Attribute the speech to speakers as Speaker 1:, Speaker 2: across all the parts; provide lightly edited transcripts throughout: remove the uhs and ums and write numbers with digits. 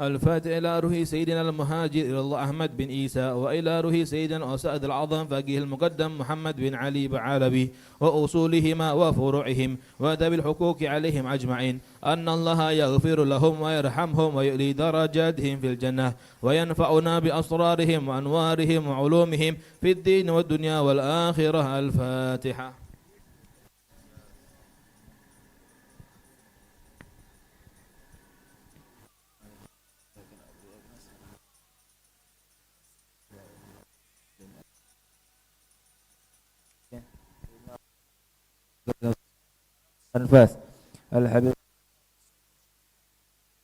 Speaker 1: الفاتح إلى روح سيدنا المهاجر إلى الله أحمد بن عيسى، وإلى روح سيدنا أسد العظم فقيه المقدم محمد بن علي بعالبي، وأصولهما وفروعهم وأدب الحقوق عليهم أجمعين، أن الله يغفر لهم ويرحمهم ويؤلي درجاتهم في الجنة، وينفعنا بأسرارهم وأنوارهم وعلومهم في الدين والدنيا والآخرة. الفاتحة.
Speaker 2: أنفاس الحبيب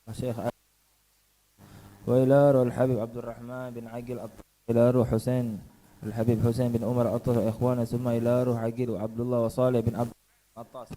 Speaker 2: الشيخ، وإلى روح الحبيب عبد الرحمن بن عقيل إلى روح حسين الحبيب حسين بن عمر الطاس وإخوانه، ثم إلى روح عقيل وعبد الله وصالح بن عبد الطاس.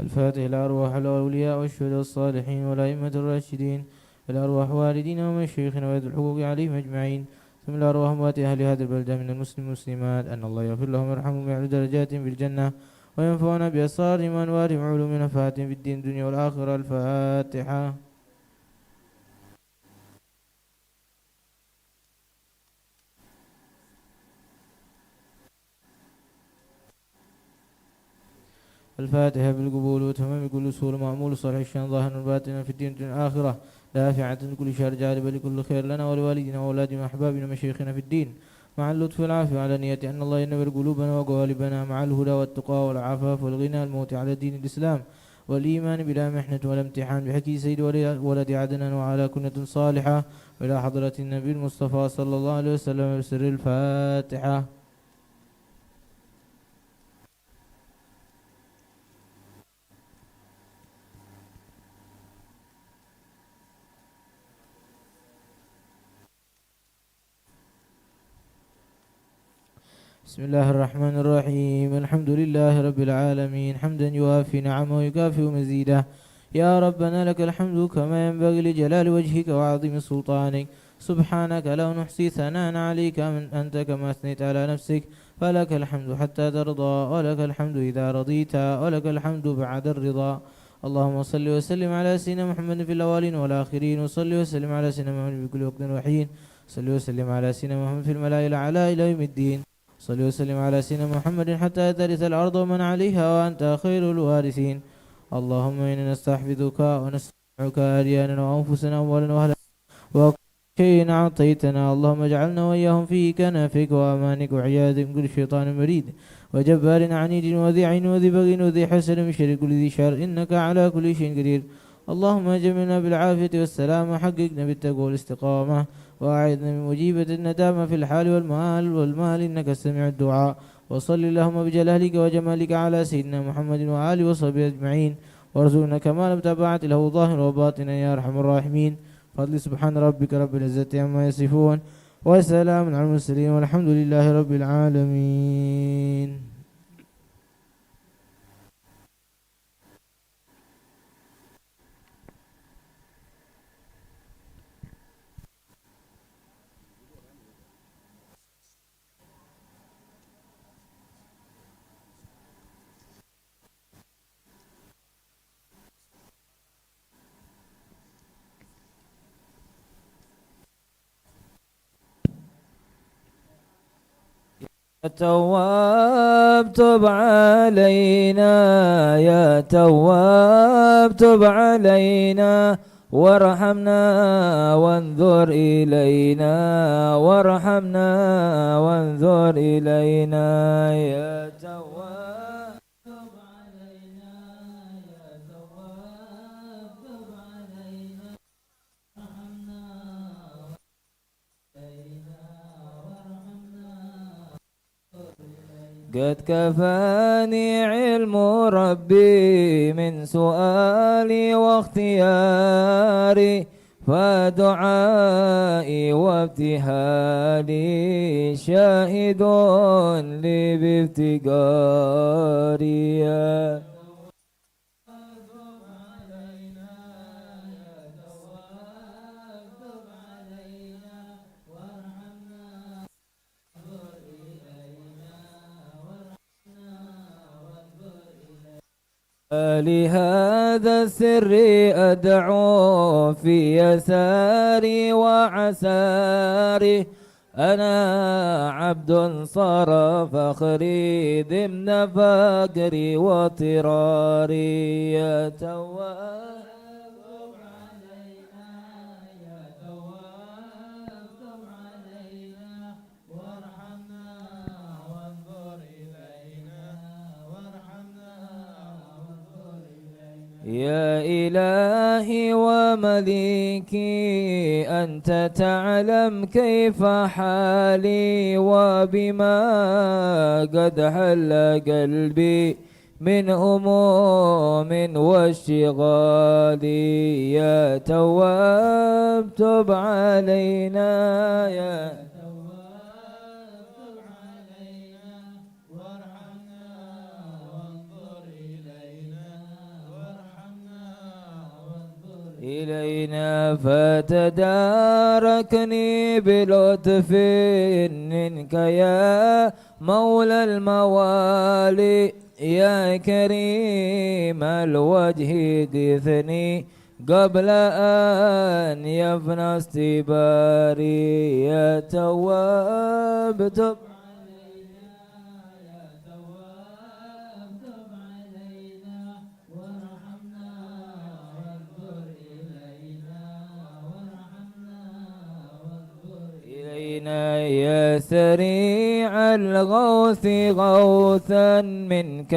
Speaker 3: الفاتح إلى أرواح الأولياء والشهداء الصالحين والأئمة الراشدين، إلى أرواح والدينا ومشايخنا وذوي الحقوق عليهم أجمعين، ثم إلى أرواح أموات أهل هذه البلدة من المسلمين والمسلمات، أن الله يغفر لهم ويرحمهم ويعلو درجاتهم في الجنة، وينفعنا بأسرارهم وأنوارهم وعلوم نفعاتهم في الدين الدنيا والآخرة. الفاتحة. الفاتحة بالقبول وتمام كل سور معمول صالح الشان ظاهر باطنا في الدين الآخرة، دافعة كل شر جالب لكل خير لنا ولوالدنا وأولادنا وأحبابنا ومشايخنا في الدين، مع اللطف والعافية على نية أن الله ينور قلوبنا وقوالبنا مع الهدى والتقى والعفاف والغنى الموت على دين الإسلام والإيمان بلا محنة ولا امتحان، بحكي سيد ولد عدنان وعلى كنة صالحة، وإلى حضرة النبي المصطفى صلى الله عليه وسلم بسر الفاتحة. بسم الله الرحمن الرحيم. الحمد لله رب العالمين، حمدا يوافي نعمه ويكافئ مزيده. يا ربنا لك الحمد كما ينبغي لجلال وجهك وعظيم سلطانك، سبحانك لا نحصي ثناء عليك من أنت كما أثنيت على نفسك، فلك الحمد حتى ترضى، ولك الحمد إذا رضيت، ولك الحمد بعد الرضا. اللهم صل وسلم على سيدنا محمد في الأولين والآخرين، وصل وسلم على سيدنا محمد في كل وقت وحين، صل وسلم على سيدنا محمد في الملائكة الأعلى إلى يوم الدين. صل وسلم على سيدنا محمد حتى ترث الأرض ومن عليها وأنت خير الوارثين. اللهم إنا نستحفظك ونستودعك أدياننا وأنفسنا وأموالنا وأهلنا وكل شيء أعطيتنا، اللهم اجعلنا وإياهم في كنفك وأمانك وعياذ من كل شيطان مريد وجبار عنيد وذي عين وذي بغي وذي حسد من شر كل ذي شر، إنك على كل شيء قدير. اللهم جملنا بالعافية والسلام، وحققنا بالتقوى والاستقامة، وأعذنا من مجيبة الندامة في الحال والمال إنك سميع الدعاء. وصل اللهم بجلالك وجمالك على سيدنا محمد وآله وصحبه أجمعين، وارزقنا كمال متابعة له ظاهر وباطنا يا أرحم الراحمين. فضل سبحان ربك رب العزة عما يصفون، وسلام على المرسلين، والحمد لله رب العالمين.
Speaker 2: يا تواب تب علينا، يا تواب تب علينا، وارحمنا وانظر إلينا، وارحمنا وانظر إلينا. يا تواب تب علينا، يا تواب تب علينا، وارحمنا إلينا، وارحمنا قد كفاني علم ربي من سؤالي واختياري فدعائي وابتهالي شاهد لي بافتقاري. لهذا السر أدعو في يساري وعساري أنا عبد صار فخري ضمن فقري واضطراري. يا تواب يا إلهي ومليكي أنت تعلم كيف حالي وبما قد حل قلبي من هموم واشتغال. يا تواب تب علينا يا إلينا فتداركني بلطف منك يا مولى الموالي. يا كريم الوجه قثني قبل أن يفنى استباري. يا تواب تب يا سريع الغوث غوثا منك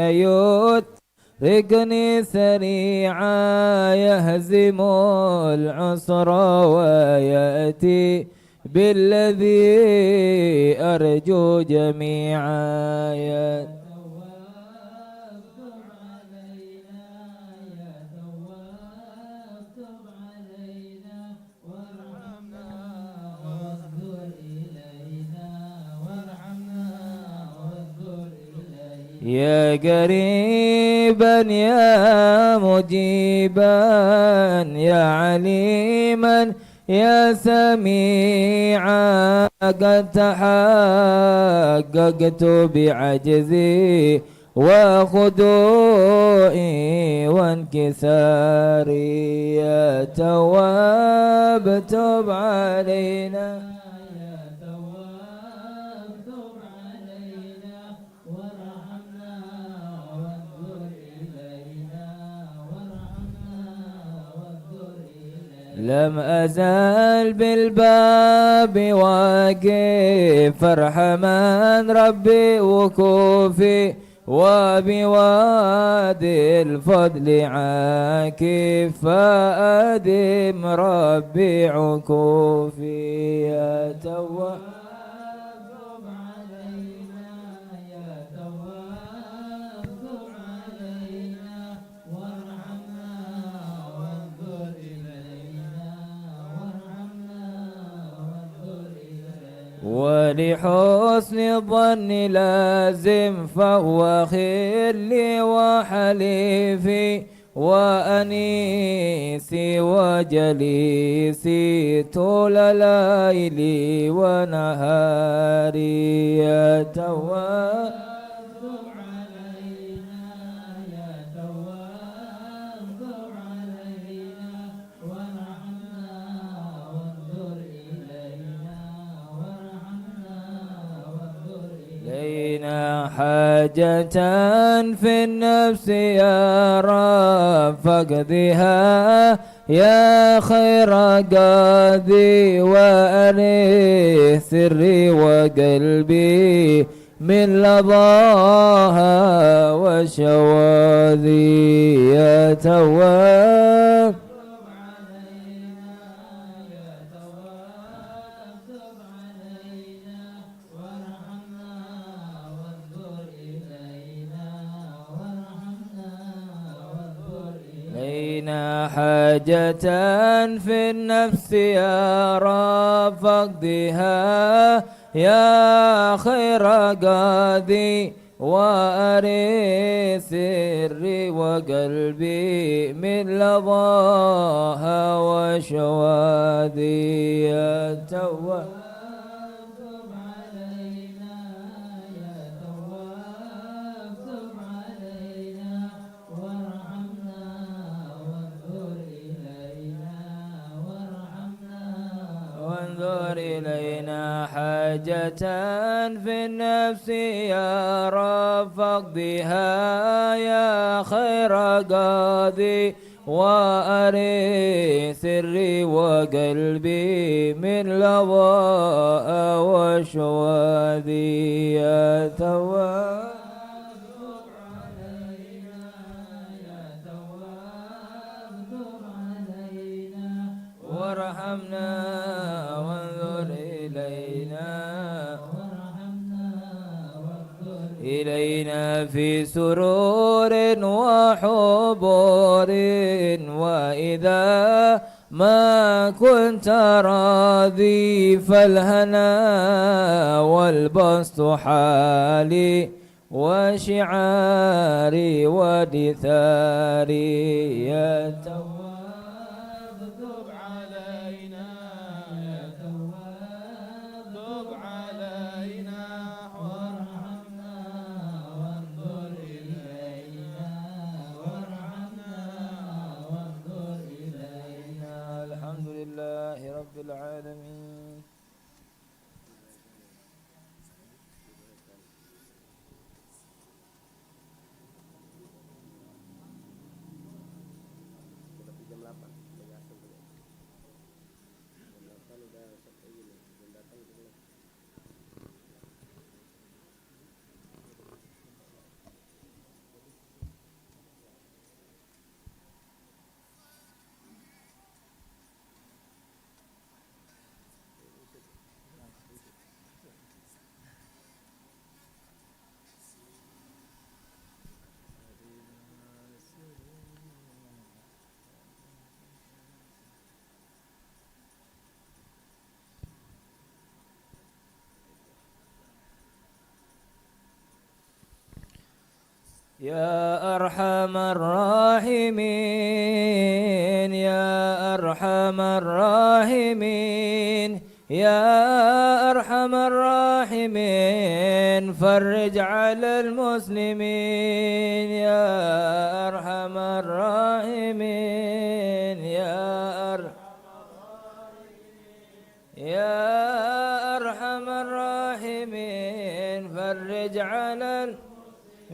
Speaker 2: يدركني سريعا يهزم العسر ويأتي بالذي أرجو جميعا. يا يا قريبا يا مجيبا يا عليما يا سميعا قد تحققت بعجزي وخضوعي وانكساري. يا تواب تب علينا لم أزال بالباب واقف فارحمن ربي وكوفي وبوادي الفضل عاكف فأدم ربي عكوفي. يا تواب ولحسن الظن لازم فهو خلي وحليفي وأنيسي وجليسي طول ليلي ونهاري. يا تواب حاجة في النفس يا رب فاقضها يا خير قاضي وأرث سري وقلبي من لظاها وشواذي. يا تواب إلينا حاجة في النفس يا رب فاقضها يا خير قاضي وأري سري وقلبي من لظاها وشواذي يا تواب وانظر إلينا حاجة في النفس يا رب فاقضها يا خير قاضي وأري سري وقلبي من لظاء وشواذي يا تواب وارحمنا وانظر إلينا في سرور وحبور وإذا ما كنت راضي فالهنا والبسط حالي وشعاري ودثاري يا تواب تب علينا يا تواب تب علينا وارحمنا وانظر إلينا وارحمنا وانظر إلينا الحمد لله رب العالمين. يا أرحم الراحمين يا أرحم الراحمين يا أرحم الراحمين فرج على المسلمين يا أرحم الراحمين يا أرحم الراحمين فرج على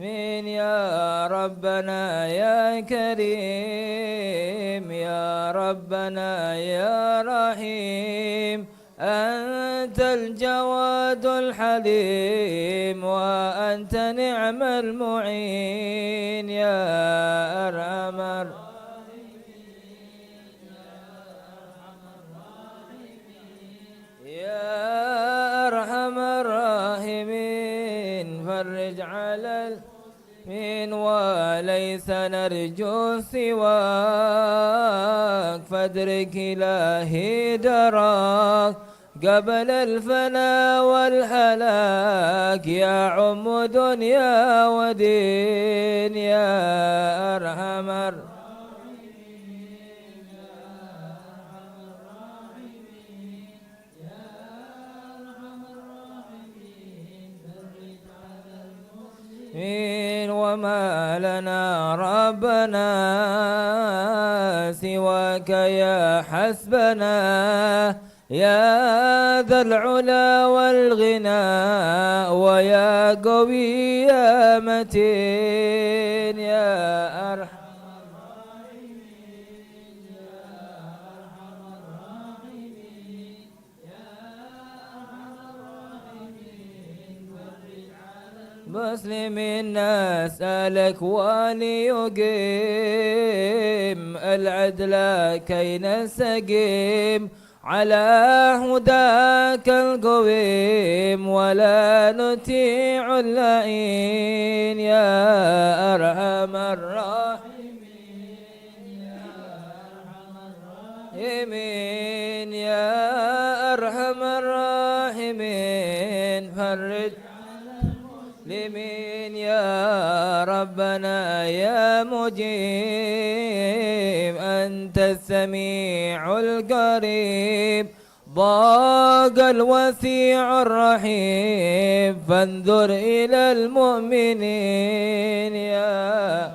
Speaker 2: من يا ربنا يا كريم يا ربنا يا رحيم أنت الجواد الحليم وأنت نعم المعين يا أرحم يا أرحم الراحمين فرج على من وليس نرجو سواك فادرك إلهي دراك قبل الفنا والهلاك يا عم دنيا ودين يا أرحم وما لنا ربنا سواك يا حسبنا يا ذا العلا والغنى ويا قوي يا متين يا أرحم مسلمين نسألك وليقيم العدل كي نستقيم على هداك القويم ولا نطيع اللئيم يا أرحم الراحمين يا يا أرحم الراحمين فرج المسلمين يا ربنا يا مجيب أنت السميع القريب ضاق الوسيع الرحيم فانظر إلى المؤمنين يا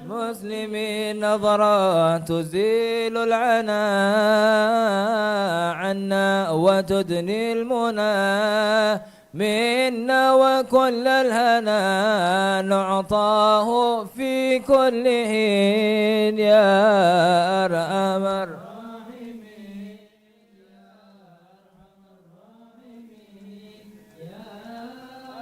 Speaker 2: مسلمين نظرات تزيل العنا عنا وتدني المنى منا وكل الهنا نعطاه في كل حين يا أرحم الراحمين يا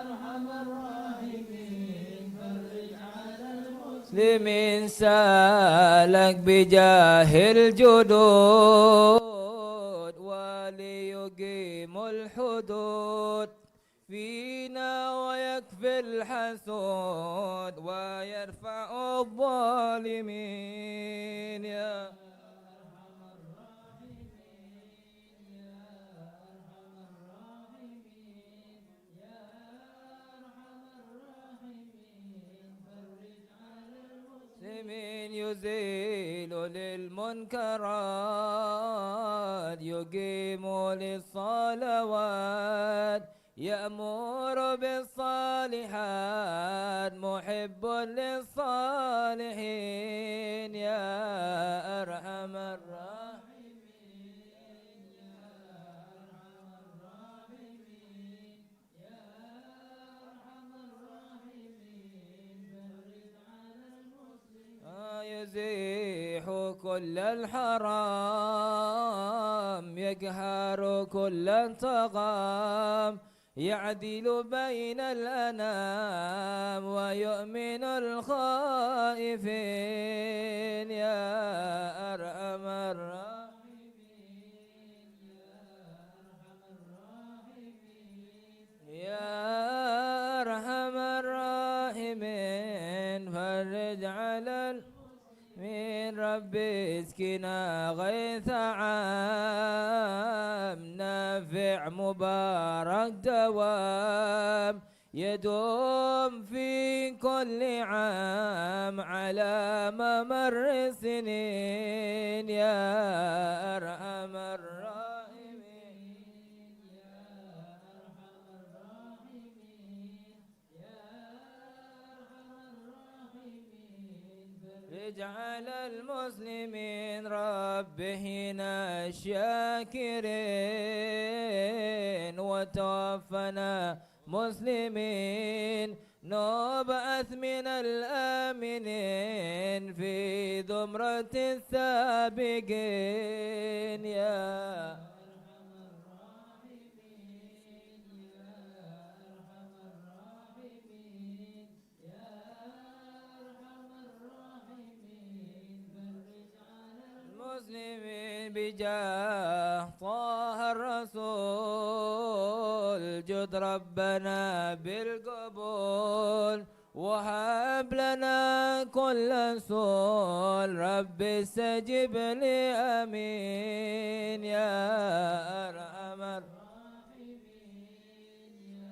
Speaker 2: أرحم الراحمين فرج على المسلمين سالك بجاه الجدود وليقيم الحدود فينا ويكفي الحسود ويرفع الظالمين يا أرحم الراحمين يا أرحم الراحمين يا أرحم الراحمين فرج على المسلمين يزيل للمنكرات يقيم للصلوات يأمر بالصالحات محب للصالحين يا أرحم الراحمين يا أرحم الراحمين يا أرحم الراحمين فرج على المسلمين يزيح كل الحرام يقهر كل الطغام يعدل بين الأنام ويؤمن الخائفين يا أرحم الراحمين يا أرحم الراحمين يا أرحم الراحمين فرج على من ربي اسكنا غيث عام نافع مبارك دوام يدوم في كل عام على ممر السنين يا أرحم الراحمين يا أرحم الراحمين يا أرحم الراحمين اجعل المسلمين ربهنا الشاكرين وتوفنا مسلمين نبعث من الآمنين في زمرة السابقين يا أرحم الراحمين يا أرحم الراحمين يا أرحم الراحمين فرج على المسلمين بجاه طه الرسول جد ربنا بالقبول وهب لنا كل سؤال رب استجب لي آمين يا أرحم الراحمين يا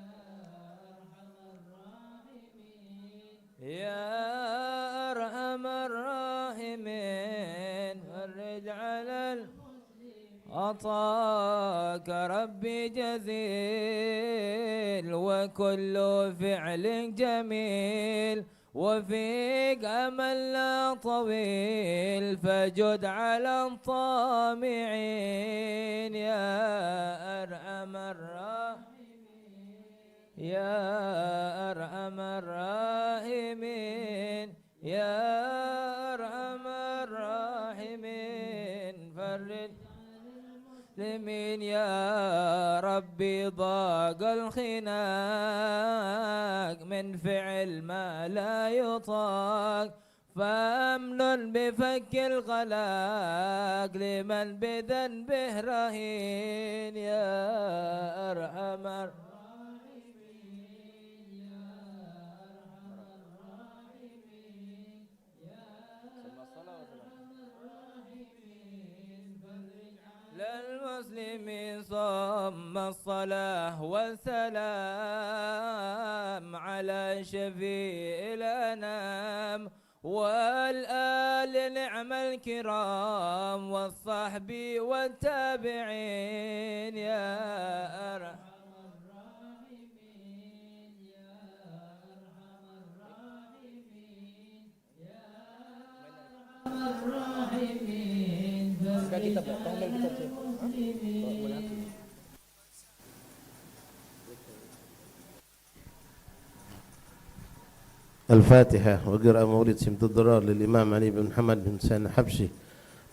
Speaker 2: أرحم الراحمين يا أرحم الراحمين فرج على أعطاك ربي جزيل وكل فعل جميل وفيك أملنا طويل فجد على الطامعين يا أرحم الراحمين يا أرحم الراحمين يا أرحم الراحمين فرج المسلمين يا ربي ضاق الخناق من فعل ما لا يطاق فأمن بفك الغلاق لمن بذنبه رهين يا أرحم الراحمين المسلمين ثم الصلاة والسلام على شفيع الأنام والآل نعم الكرام والصحب والتابعين يا أرحم
Speaker 4: الفاتحة. وقرأ مولد سمت الضرار للإمام علي بن محمد بن سان حبشي.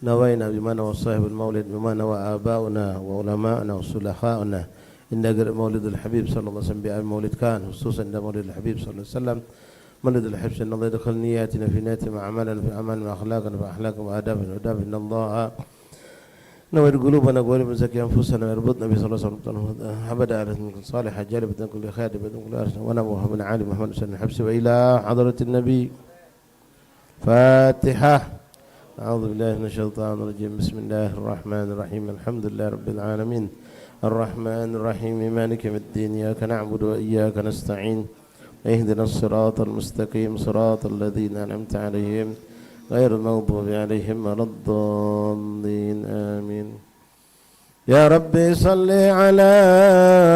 Speaker 4: نوينا بما نوى صاحب المولد بما نوى آباؤنا وعلماؤنا وصلحاؤنا. إن قرأ مولد الحبيب صلى الله عليه وسلم بأي مولد كان، خصوصا إن مولد الحبيب صلى الله عليه وسلم مولد الحبش. إن الله يدخل نياتنا في نياتنا وأعمالنا في أعمالنا وأخلاقنا في أخلاقنا وآدابنا وآداب. إن الله نور قلوبنا وقلوب زكي أنفسنا ويربطنا به صلى الله عليه وسلم أبدا على صالحة جالبة كل خير بدون كل أرسل ونبوها من عالم محمد صلى الله عليه وسلم إلى حضرة النبي. فاتحة. أعوذ بالله من الشيطان الرجيم. بسم الله الرحمن الرحيم. الحمد لله رب العالمين الرحمن الرحيم مالك يوم الدين. إياك نعبد وإياك نستعين. اهدنا الصراط المستقيم صراط الذين أنعمت عليهم غير المغضوب عليهم ولا الضالين آمين. يا ربي صل على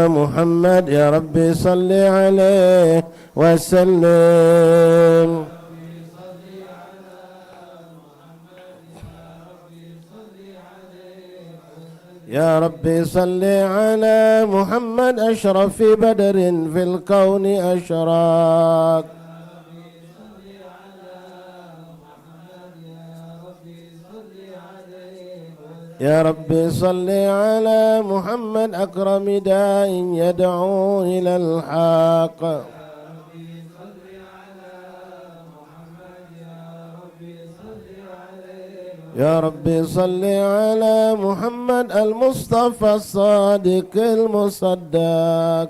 Speaker 4: محمد، يا ربي صل عليه وسلم. يا ربي صل على محمد أشرف في بدر في الكون أشراق. يا ربي صل على محمد أكرم داء يدعو إلى الحق. يا ربي صل على محمد المصطفى الصادق المصدق.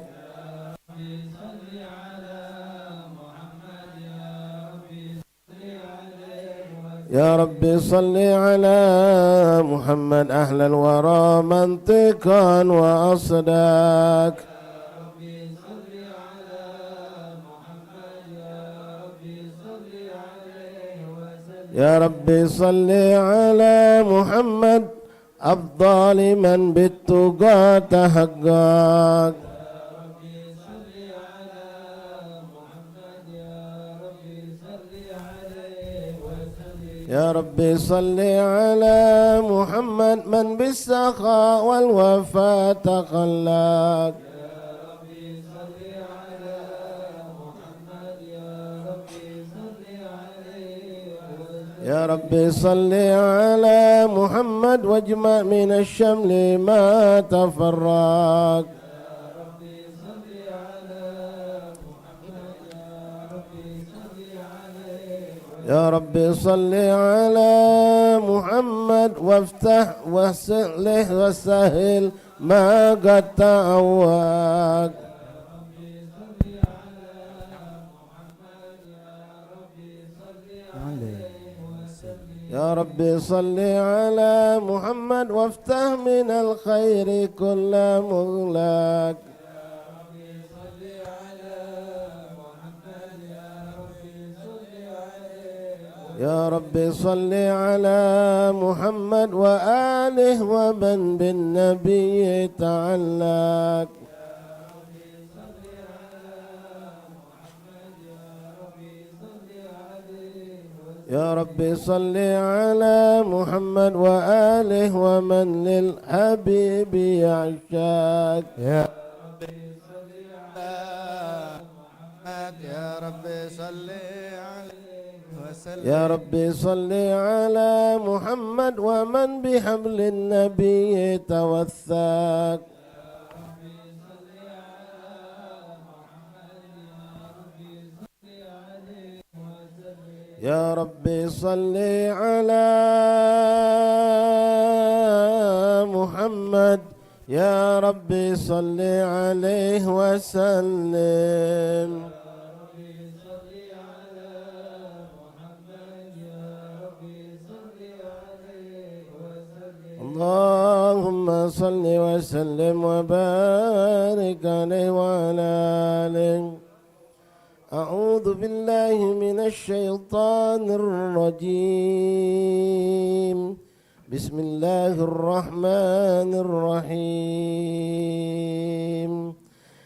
Speaker 4: يا ربي صل على محمد أهل الورى منطقا وأصداق. يا ربي صل على محمد أفضل من بالتقى تحقق. يا ربي صل على محمد من بالسخاء والوفاء تخلق. يا ربي صل على محمد واجمع من الشمل ما تفرق. يا ربي صل على محمد وافتح وسهله وسهل ما قد تعوق. يا ربي صل على محمد وافتح من الخير كل مغلق. يا ربي صل على محمد وآله ومن بالنبي تعلق. يا ربي صل على محمد وآله ومن للحبيب يعشاق.
Speaker 5: يا ربي صل على محمد، يا ربي صل عليه وسلم.
Speaker 4: يا ربي صل على محمد ومن بحبل النبي توثق. يا ربي صل على محمد، يا ربي صل عليه وسلم. اللهم صل وسلم وبارك عليه وعلى آله. أعوذ بالله من الشيطان الرجيم. بسم الله الرحمن الرحيم.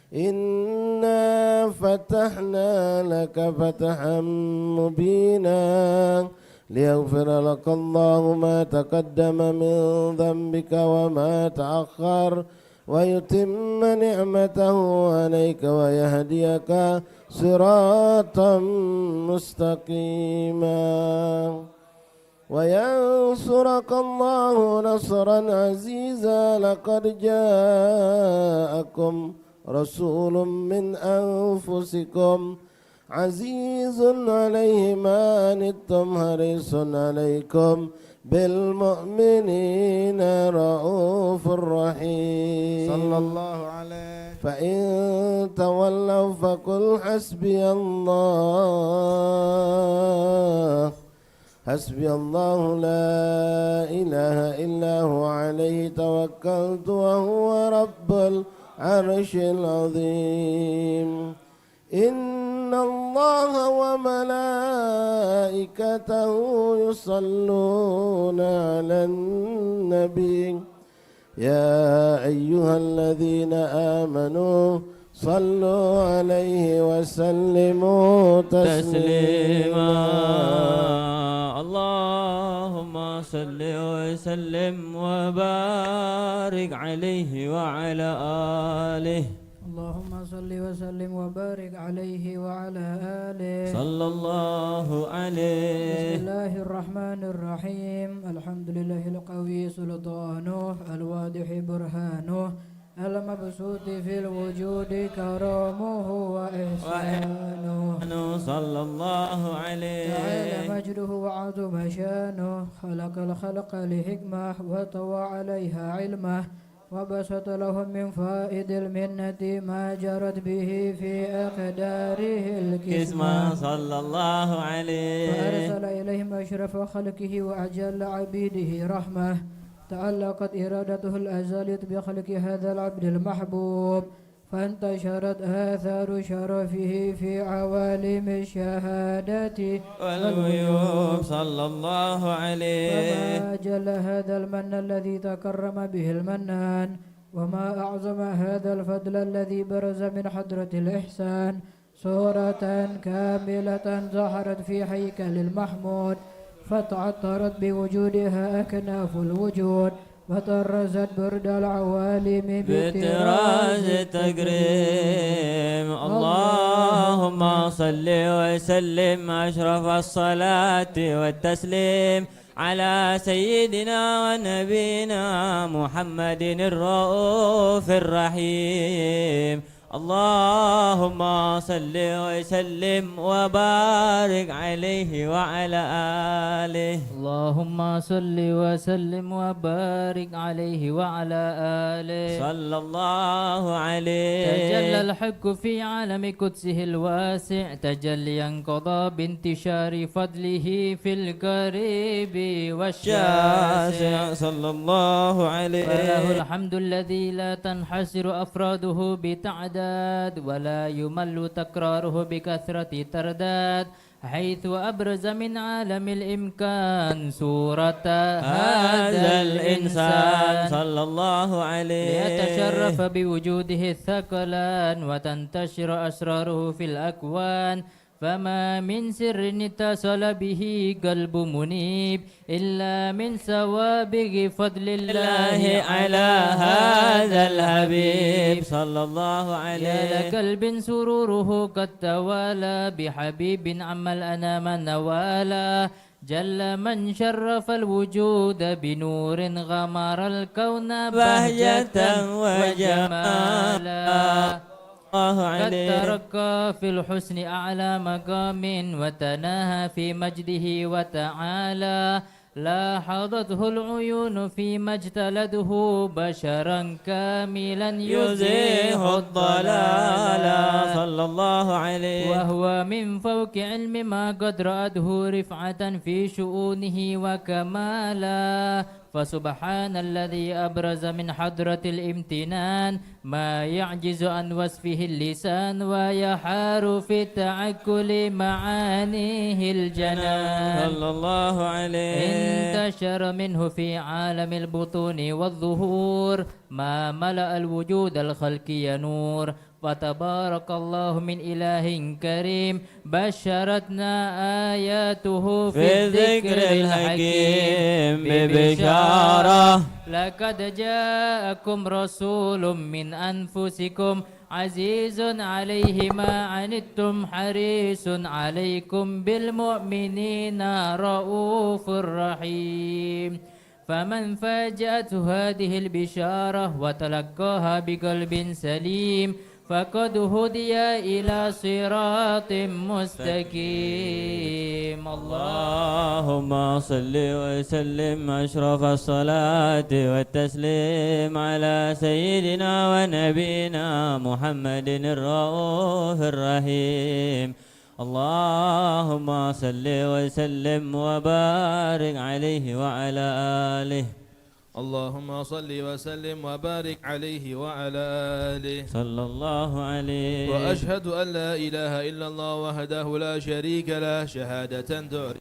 Speaker 4: إنا فتحنا لك فتحا مبينا ليغفر لك الله ما تقدم من ذنبك وما تأخر ويتم نعمته عليك ويهديك صراطا مستقيما وينصرك الله نصرا عزيزا. لقد جاءكم رسول من أنفسكم عزيز عليه ما عنتم حريص عليكم بالمؤمنين رؤوف رحيم.
Speaker 5: صلى الله عليه.
Speaker 4: فإن تولوا فقل حسبي الله حسبي الله لا إله إلا هو عليه توكلت وهو رب العرش العظيم. إن الله وملائكته يصلون على النبي يا أيها الذين آمنوا صلوا عليه وسلموا تسليما.
Speaker 6: اللهم صل وسلم وبارك عليه وعلى آله.
Speaker 7: اللهم صل وسلم وبارك عليه وعلى آله.
Speaker 6: صلى الله عليه.
Speaker 7: بسم الله الرحمن الرحيم. الحمد لله القوي سلطانه الواضح برهانه المبسوط في الوجود كرمه وإحسانه.
Speaker 6: صلى الله عليه.
Speaker 7: تعالى مجده وعظم شانه. خلق الخلق لحكمة وطوى عليها علمه وبسط لهم من فائد المنة ما جرت به في أقداره الكسمة.
Speaker 6: صلى الله عليه.
Speaker 7: فأرسل إليهم أشرف خلقه وأجل عبيده رحمة تعلقت إرادته الأزلية بخلق هذا العبد المحبوب فانتشرت آثار شرفه في عوالم الشهادات
Speaker 6: والغيوب. صلى الله عليه.
Speaker 7: فما جل هذا المن الذي تكرم به المنان وما أعظم هذا الفضل الذي برز من حضرة الإحسان صورة كاملة ظهرت في هيكل المحمود فتعطرت بوجودها أكناف الوجود وطرزت برد العوالم
Speaker 6: بطراز التكريم. اللهم صل وسلم أشرف الصلاة والتسليم على سيدنا ونبينا محمد الرؤوف الرحيم. اللهم صل وسلم وبارك عليه وعلى آله.
Speaker 3: اللهم صل وسلم وبارك عليه وعلى آله.
Speaker 6: صلى الله عليه.
Speaker 3: تجلى الحق في عالم قدسه الواسع تجليا قضى بانتشار فضله في القريب والشاسع.
Speaker 6: صلى الله عليه.
Speaker 3: فله الحمد الذي لا تنحصر أفراده بتعداد ولا يمل تكراره بكثرة ترداد حيث أبرز من عالم الإمكان صورة هذا الإنسان
Speaker 6: صلى الله عليه.
Speaker 3: ليتشرف بوجوده الثقلان وتنتشر أسراره في الأكوان فما من سر اتصل به قلب منيب إلا من سوابغ فضل الله على هذا الحبيب
Speaker 6: صلى الله عليه.
Speaker 3: يا لقلب سروره قد توالى بحبيب عم الأنام نوالا جل من شرف الوجود بنور غمر الكون بهجة وجمالا قد ترقى في الحسن أعلى مقام وتناهى في مجده وتعالى لاحظته العيون فيما اجتلده بشرا كاملا يزيح الضلال
Speaker 6: صلى الله عليه.
Speaker 3: وهو من فوق علم ما قد رأته رفعة في شؤونه وكمالا
Speaker 8: فسبحان الذي أبرز من حضرة الامتنان ما يعجز عن وصفه اللسان ويحار في تعكل معانيه الجنان
Speaker 6: صلى الله عليه.
Speaker 8: انتشر منه في عالم البطون والظهور ما ملأ الوجود الخلقي نور فتبارك الله من إله كريم بشرتنا آياته في الذكر الحكيم ببشارة لقد جاءكم رسول من أنفسكم عزيز عليه ما عنتم حريص عليكم بالمؤمنين رؤوف رحيم فمن فاجأته هذه البشارة وتلقاها بقلب سليم فقد هدي إلى صراط مستقيم.
Speaker 6: اللهم صل وسلم أشرف الصلاة والتسليم على سيدنا ونبينا محمد الرؤوف الرحيم. اللهم صل وسلم وبارك عليه وعلى آله.
Speaker 1: اللهم صل وسلم وبارك عليه وعلى آله
Speaker 6: صلى الله عليه.
Speaker 1: وأشهد أن لا إله إلا الله وحده لا شريك له شهادة تعرف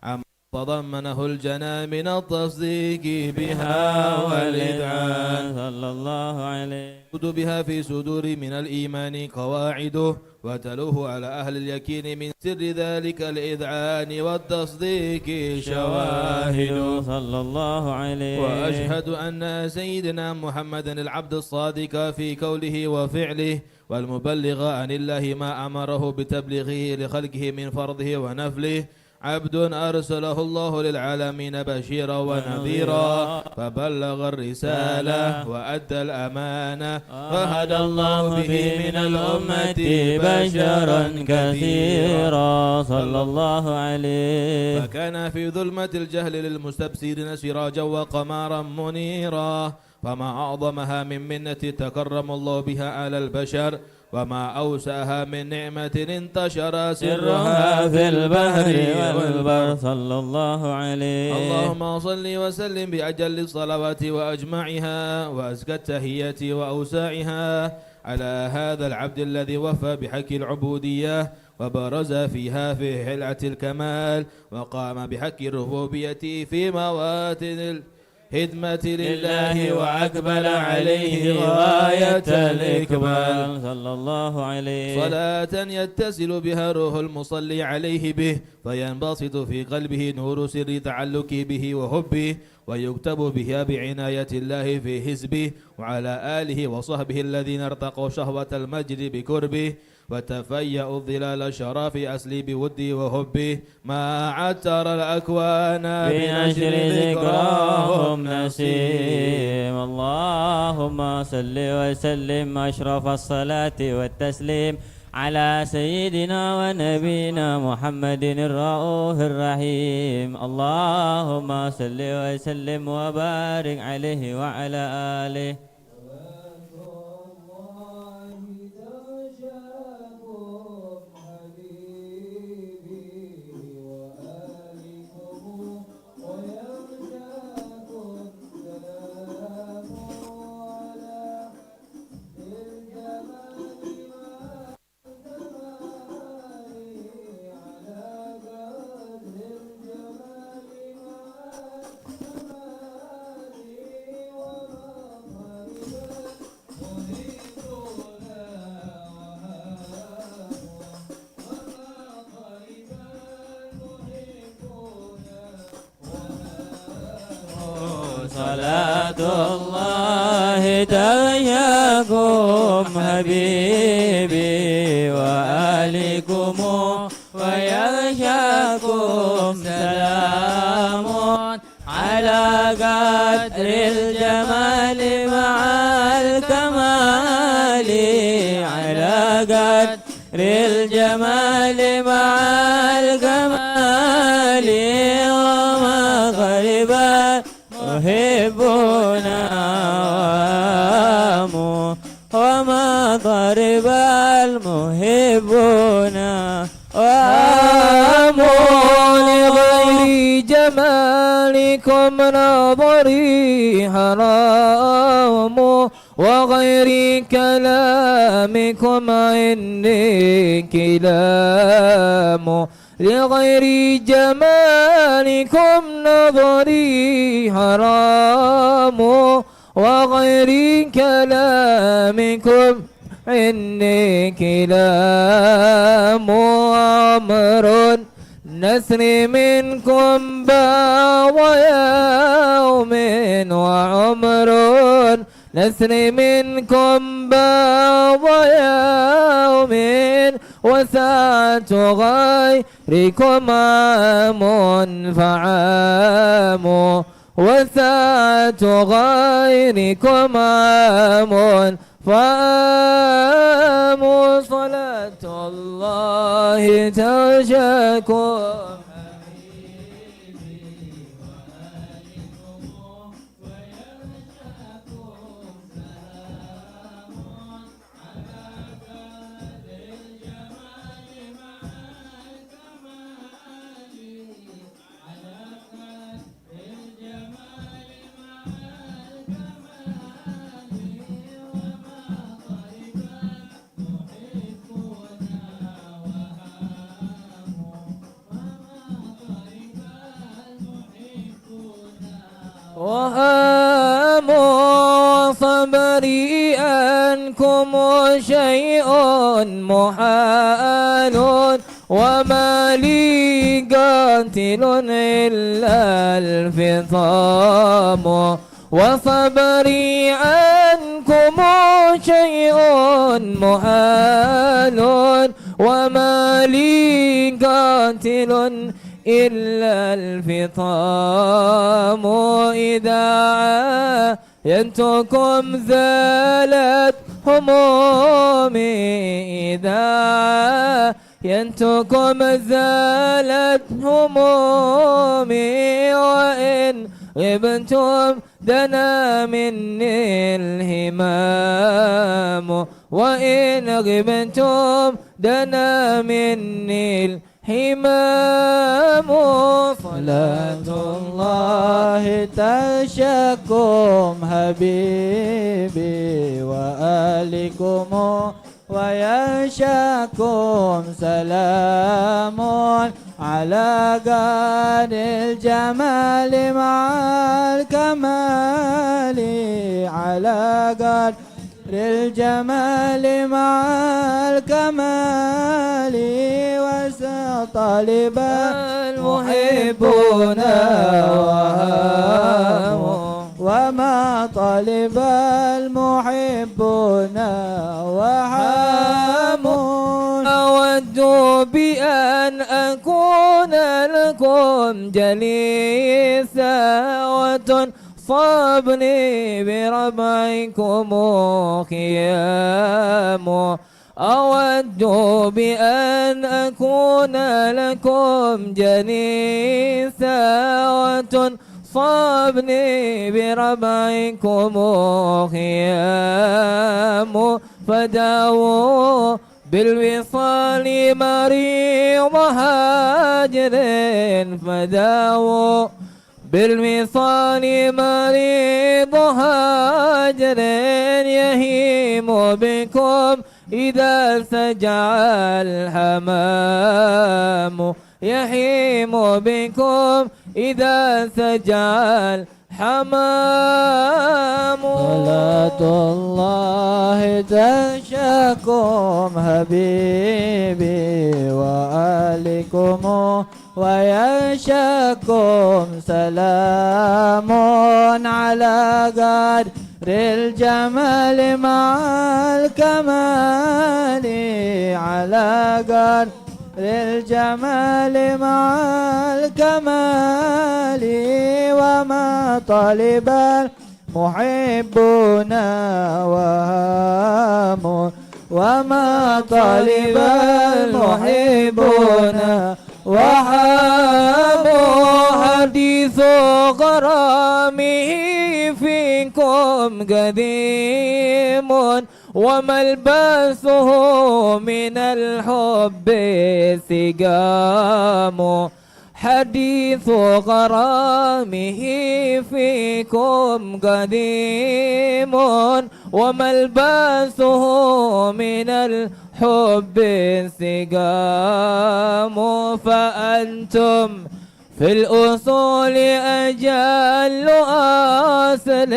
Speaker 1: عما تضمنه الجنان من التصديق بها والإذعان
Speaker 6: صلى الله عليه.
Speaker 1: بها في صدور من الإيمان قواعده وتلوه على أهل اليقين من سر ذلك الإذعان والتصديق شواهد.
Speaker 6: صلى الله عليه.
Speaker 1: وأشهد أن سيدنا محمد العبد الصادق في قوله وفعله والمبلغ عن الله ما أمره بتبليغه لخلقه من فرضه ونفله عبد أرسله الله للعالمين بشيرا ونذيرا فبلغ الرسالة وأدى الأمانة فهدى الله به من الأمة بشرا كثيرا. صلى الله عليه. فكان في ظلمة الجهل للمستبصرين سراجا وقمارا منيرا فما أعظمها من منة تكرم الله بها على البشر وما أوسعها من نعمة انتشر سرها في البحر والبر.
Speaker 6: صلى الله عليه.
Speaker 1: اللهم صل وسلم بأجل الصلوات وأجمعها وأزكى التحية وأوساعها على هذا العبد الذي وفى بحق العبودية وبرز فيها في حلعة الكمال وقام بحق الربوبية في مواتن خدمة لله وأقبل عليه غاية الإقبال.
Speaker 6: صلى الله عليه.
Speaker 1: صلاة يتصل بها روح المصلي عليه به فينبسط في قلبه نور سر تعلق به وحبه ويكتب بها بعناية الله في حزبه وعلى آله وصحبه الذين ارتقوا شهوة المجد بقربه وتفيأوا ظلال شرف أسلي بودي وحبه ما عتر الأكوان
Speaker 6: بنشر ذكراهم نسيم. اللهم صل وسلم أشرف الصلاة والتسليم على سيدنا ونبينا محمد الرؤوف الرحيم. اللهم صل وسلم وبارك عليه وعلى آله. صلاة الله تغشاكم حبيبي وآلكم ويغشاكم سلام على قدر الجمال مع الكمال على قدر الجمال مع الكمال وما غربا محبنا وما ضرب المحبون وامو لغير جمال جمالكم نظري حرام وغير كلامكم إني كلام لغير جمالكم نظري حرام وغير كلامكم إني كلام أمر نسر منكم بعض يوم وعمر نسر منكم بعض يوم وساعة غيركم عام فعام وساعة غيركم عام فعام صلاة الله ترجاكم وهام صبري أنكم شيء محال وما لي قاتل إلا الفطام وصبري عنكم شيء محال وما لي قاتل إلا الفطام إذا عاينتكم زالت همومي إذا عاينتكم زالت همومي وإن غبتم دنا مني الهمام وإن غبتم دنا مني الهمام صلاة الله تشكم حبيبي وآلكم ويشاكم سلام على قدر الجمال مع الكمال على قدر الجمال مع الكمال وسطلب المحبون وما طلب المحبون وهام أود بأن أكون لكم جليسا وتنصبني بربعكم خيام أود بأن أكون لكم جليسا وتنصبني بربعكم خيام فداووا بالوصال مريض هاجر فداووا بالوصال مريض هاجر يهيم بكم إذا سجع الحمام يهيم بكم إذا سجع الحمام صلاة الله تشاكم حبيبي وآلكم ويشاكم سلام على قدر الجمال مع الكمال على قدر الجمال مع الكمال وما طلب المحبون وهام وما طلب المحبون وهام حديث غرامه فيكم قديم وملبسه من الحب سقام حديث غرامه فيكم قديم وملبسه من الحب انسقام فأنتم في الأصول أجل أصل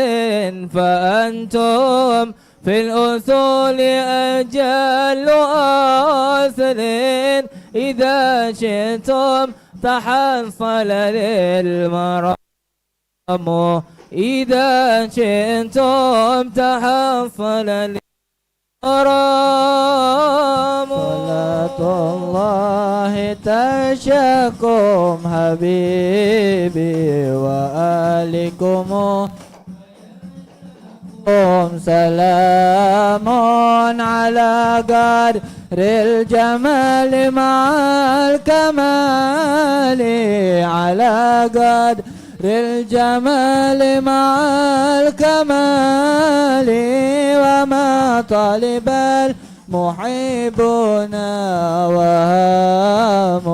Speaker 6: فأنتم في الأصول أجل أصل إذا شئتم تحصل للمرام إذا شئتم تحصل للمرام
Speaker 3: صلاة الله تشاكم حبيبي وآلكم سلام على قدر الجمال مع الكمال على قدر الجمال مع الكمال وما طالب المحبون وهام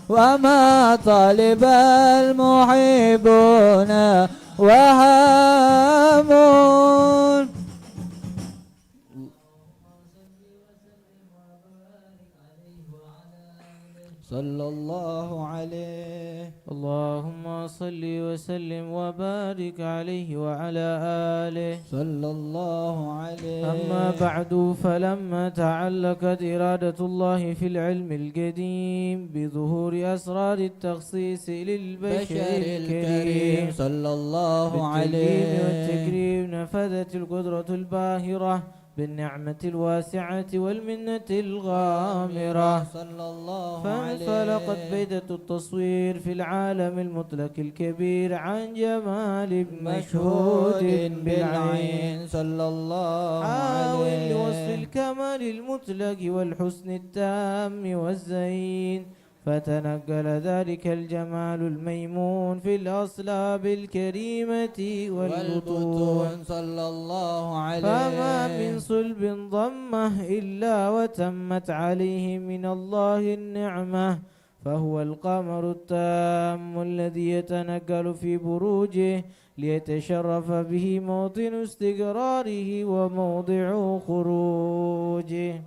Speaker 3: وما طالب المحبون وهام
Speaker 6: صلى الله عليه
Speaker 3: اللهم صل وسلم وبارك عليه وعلى آله
Speaker 6: صلى الله عليه.
Speaker 3: أما بعد فلما تعلقت إرادة الله في العلم القديم بظهور أسرار التخصيص للبشر الكريم
Speaker 6: صلى الله
Speaker 3: بالتكريم
Speaker 6: عليه
Speaker 3: والتكريم نفذت القدرة الباهرة بالنعمة الواسعة والمنة الغامرة
Speaker 6: صلى الله
Speaker 3: فانفلقت
Speaker 6: عليه
Speaker 3: بيدة التصوير في العالم المطلق الكبير عن جمال مشهود بالعين
Speaker 6: صلى الله
Speaker 3: حاول
Speaker 6: عليه
Speaker 3: لوصف الكمال المطلق والحسن التام والزين فتنقل ذلك الجمال الميمون في الأصلاب الكريمة والبطون
Speaker 6: صلى الله عليه.
Speaker 3: فما من صلب ضمه إلا وتمت عليه من الله النعمة فهو القمر التام الذي يتنقل في بروجه ليتشرف به موطن استقراره وموضع خروجه.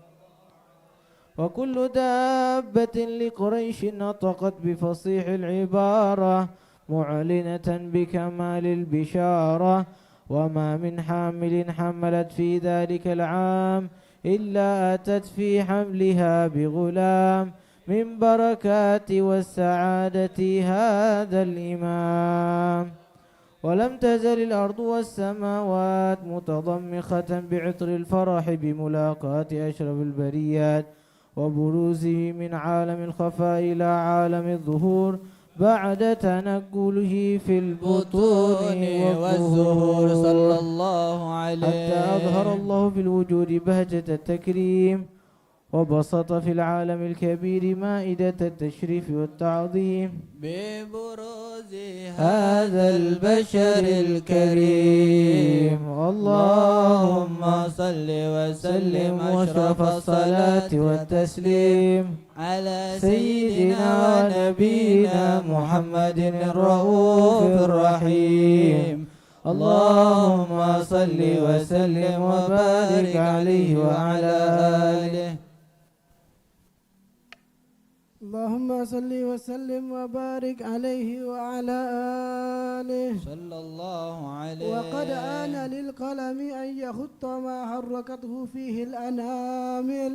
Speaker 3: وكل دابة لقريش نطقت بفصيح العبارة معلنة بكمال البشارة وما من حامل حملت في ذلك العام إلا أتت في حملها بغلام من بركات والسعادة هذا الإمام. ولم تزل الأرض والسماوات متضمخة بعطر الفرح بملاقاة أشرف البريات وبروزه من عالم الخفاء إلى عالم الظهور بعد تنقله في البطون والظهور
Speaker 6: صلى الله عليه.
Speaker 3: حتى أظهر الله في الوجود بهجة التكريم وبسط في العالم الكبير مائدة التشريف والتعظيم
Speaker 6: ببروز
Speaker 3: هذا البشر الكريم.
Speaker 6: اللهم صل وسلم
Speaker 3: واشرف الصلاة والتسليم
Speaker 6: على
Speaker 3: سيدنا ونبينا محمد الرؤوف الرحيم. اللهم صل وسلم وبارك عليه وعلى آله.
Speaker 9: اللهم صل وسلم وبارك عليه وعلى آله
Speaker 6: صلى الله عليه.
Speaker 9: وقد آن للقلم أن يخط ما حركته فيه الأنامل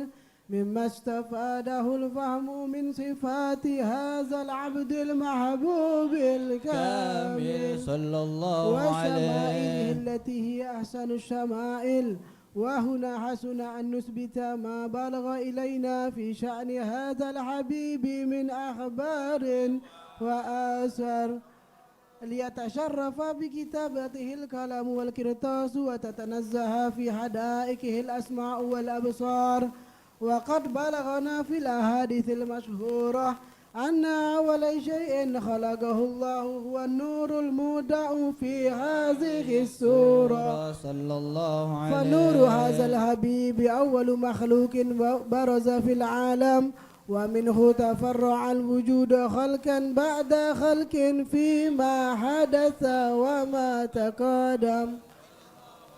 Speaker 9: مما استفاده الفهم من صفات هذا العبد المحبوب الكامل
Speaker 6: صلى الله
Speaker 9: وشمائله
Speaker 6: عليه.
Speaker 9: التي هي أحسن الشمائل. وهنا حسن أن نثبت ما بلغ إلينا في شأن هذا الحبيب من أخبار وآثار ليتشرف بكتابته الكلام والكرطاس وتتنزه في حدائقه الأسماء والأبصار. وقد بلغنا في الأحاديث المشهورة أن أول شيء خلقه الله هو النور المودع في هذه السورة
Speaker 6: صلى الله عليه.
Speaker 9: فنور هذا الحبيب أول مخلوق برز في العالم ومنه تفرع الوجود خلقا بعد خلق فيما حدث وما تقدم.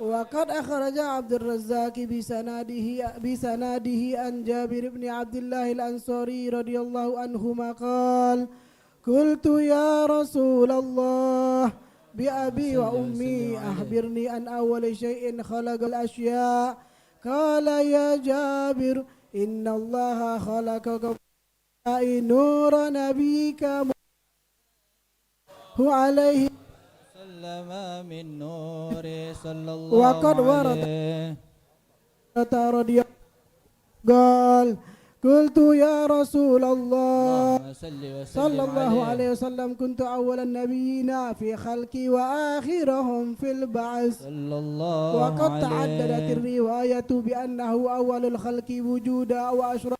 Speaker 9: وقد أخرج عبد الرزاق بسناده عن جابر بن عبد الله الأنصاري رضي الله عنهما قال: قلت يا رسول الله بأبي وأمي أخبرني عن أول شيء خلق الأشياء. قال: يا جابر إن الله خلق نور نبيك هو عليه
Speaker 6: سلم من نور صلى الله
Speaker 9: وقد ورد رضي قال: قلت يا رسول الله صلى الله عليه وسلم كنت أول النبيين في خلقي وآخرهم في البعث. وقد تعددت الرواية بأنه أول الخلق وجودا وأشرف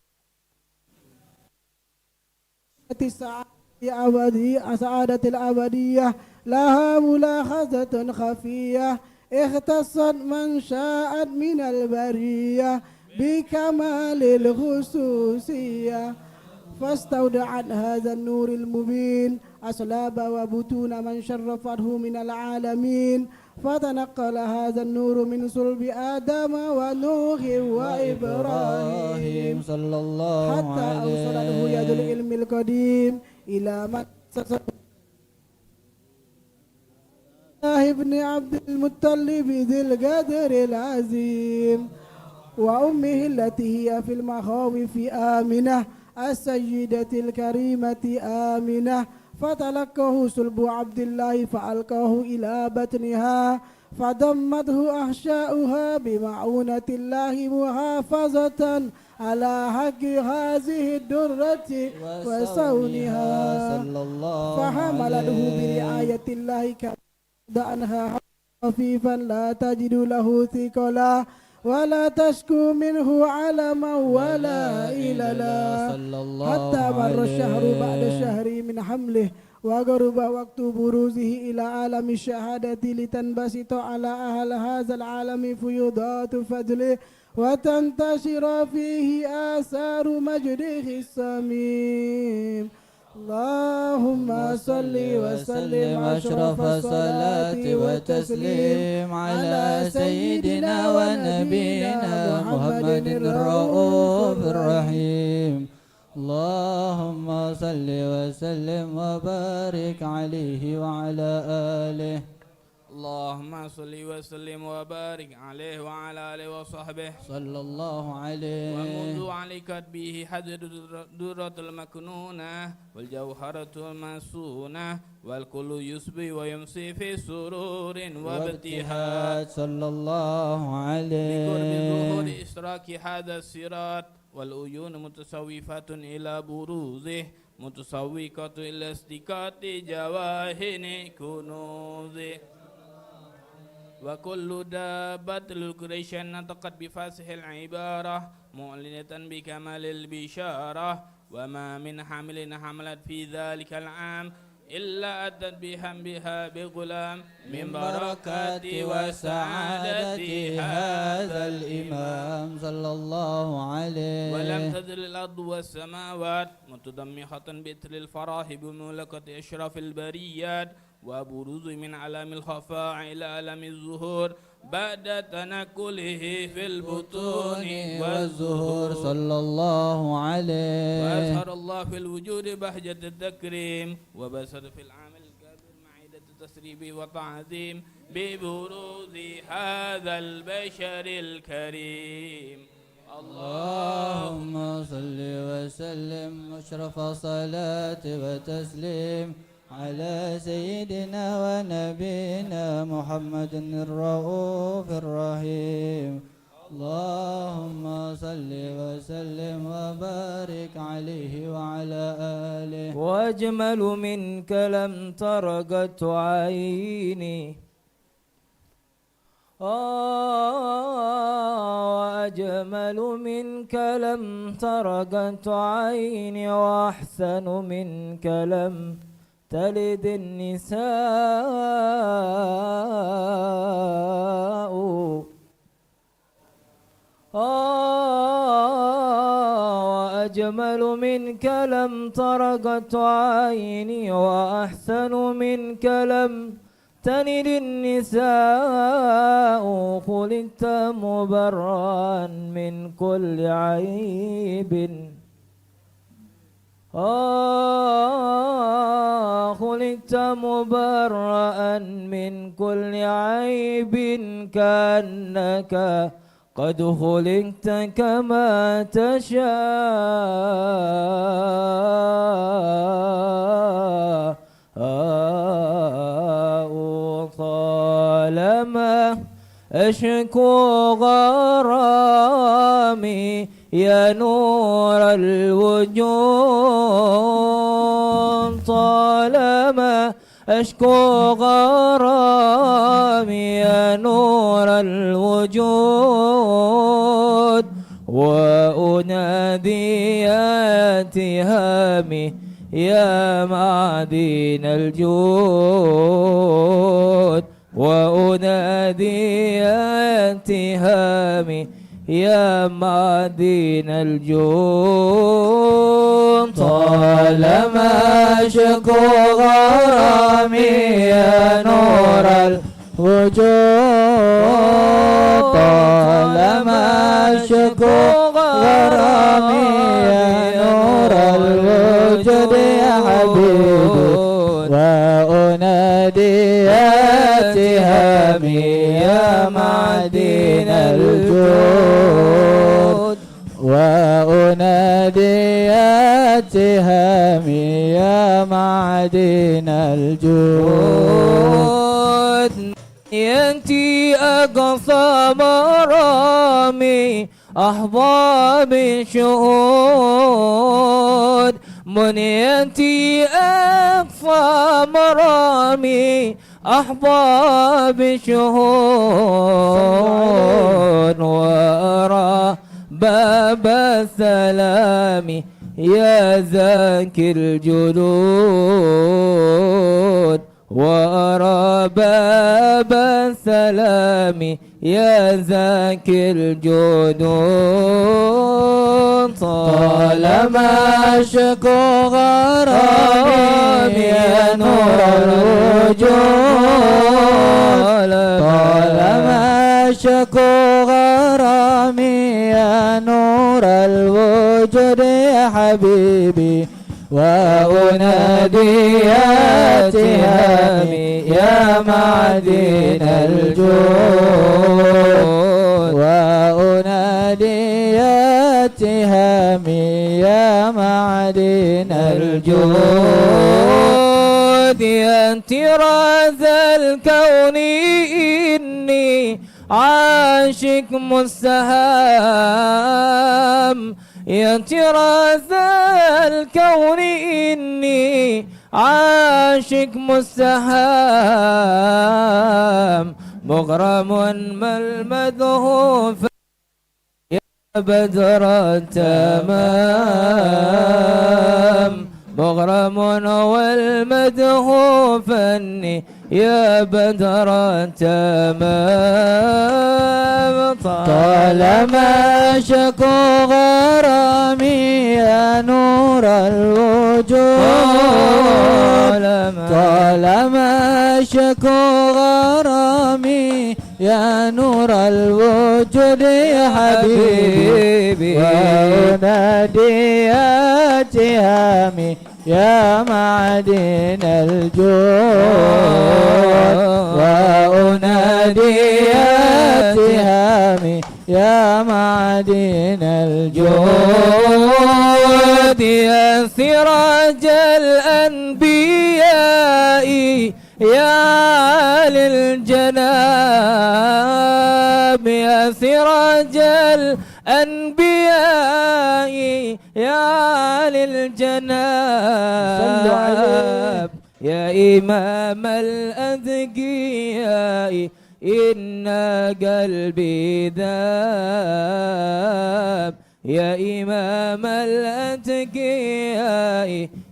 Speaker 9: السعادة الأبدية لها ملاحظة خفية اختصت من شاءت من البرية بكمال الخصوصية، فاستودعت هذا النور المبين أصلاب وبطون من شرفته من العالمين، فتنقل هذا النور من صلب آدم ونوح وإبراهيم
Speaker 6: صلى الله
Speaker 9: حتى
Speaker 6: عليه
Speaker 9: أوصلته يد العلم القديم إلى من ابن عبد المطلب ذي القدر العظيم، وأمه التي هي في المخاوف آمنة السيدة الكريمة آمنة، فتلقه صلب عبد الله فألقاه إلى بطنها فضمته أحشاؤها بمعونة الله محافظة على حق هذه الدرة وصونها، فحملته برعاية الله كأنها خفيفا لا تجد له ثقلا ولا تشكو منه علما ولا إللا، حتى مر الشهر بعد الشهر من حمله وقرب وقت بروزه إلى عالم الشهادة لتنبسط على أهل هذا العالم فيضات فضله وتنتشر فيه آثار مجده السميم. اللهم صل وسلم أشرف الصلاة وتسليم
Speaker 6: على سيدنا ونبينا محمد الرؤوف الرحيم. اللهم صل وسلم وبارك عليه وعلى آله.
Speaker 1: اللهم صل وسلم وبارك عليه وعلى آله وصحبه
Speaker 6: صلى الله عليه.
Speaker 1: ومنذ علقت به حجر الدرة المكنونة والجوهرة المسونة والكل يسبي ويمسي في سرور وابتهاج
Speaker 6: صلى الله عليه.
Speaker 1: بقرب ظهور إشراك هذا الصراط والعيون متسوفة إلى بروزه متسوقة إلى استقاط جواهر كنوزه. وكل دابة القريش نطقت بفصح العبارة معلنة بكمال البشارة، وما من حمل حملت في ذلك العام إلا أتت بها بغلام من بركات وسعادة هذا الإمام
Speaker 6: صلى الله عليه.
Speaker 1: ولم تزل الأرض والسماوات متضمخة بإثر الفرح بملكة أشرف البريات وبروز من علام الخفاء إلى علام الظهور بعد تنقله في البطون والظهور
Speaker 6: صلى الله عليه.
Speaker 1: وأظهر الله في الوجود بهجة التكريم وبسط في العامل الكبير معدة التسريب والتعظيم ببروز هذا البشر الكريم.
Speaker 6: اللهم صل وسلم أشرف صلاة وتسليم على سيدنا ونبينا محمد الرؤوف الرحيم. اللهم صل وسلم وبارك عليه وعلى آله.
Speaker 2: وأجمل منك لم ترقت عيني وأجمل منك لم ترقت عيني وأحسن منك لم تلد النساء وأجمل منك لم ترقت عيني وأحسن منك لم تلد النساء خلقت مبرأ من كل عيب خلقت مبرأ من كل عيب كأنك قد خلقت كما تشاء طالما أشكو غرامي يا نور الوجود طالما أشكو غرامي يا نور الوجود وأنادي يا تهامي يا معدن الجود وأنادي يا تهامي يا معدن الجود طالما أشكو غرامي يا نور الوجود طالما أشكو غرامي يا نور الوجود يا حبيبي وأنادي يا تهامي يا معدن الجود وأنادي يا تهامي يا معدن الجود ينتي أقصى مرامي أحباب شهود منيتي أقصى مرامي أحباب شهود وأرى باب السلام يا زاكي الجدود وأرى باب السلام يا زاكي الجدود طالما أشكو غرامي يا نور الوجود طالما أشكو غرامي يا نور الوجود يا حبيبي وأنادي يا تهامي يا معدن الجود وأنادي يا تهامي يا معدن الجود يا طراز الكون إني عاشق مستهام يا طراز الكون إني عاشق مستهام مغرم ما المذهوف يا بدر التمام مغرم والمدهوف أني يا بدر التمام طالما شكو غرامي يا نور الوجود طالما شكو غرامي يا نور الوجود يا حبيبي وأنادي يا تهامي يا معدن الجود وأنادي يا تهامي يا معدن الجود يا سراج الأنبياء يا للجناب يا سراج الأنبياء يا للجناب يا إمام الأذكياء إن قلبي ذاب يا إمام الأتقياء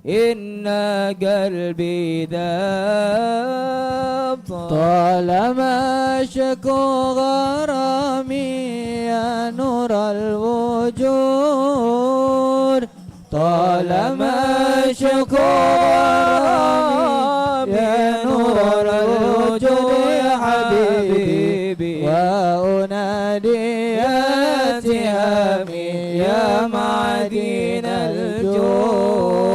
Speaker 2: إن قلبي ذاب طالما شكو غرامي يا نور الوجود
Speaker 6: لما شكور يا نور الوجود يا حبيبي وأنادي يا تهامي يا معدن الجود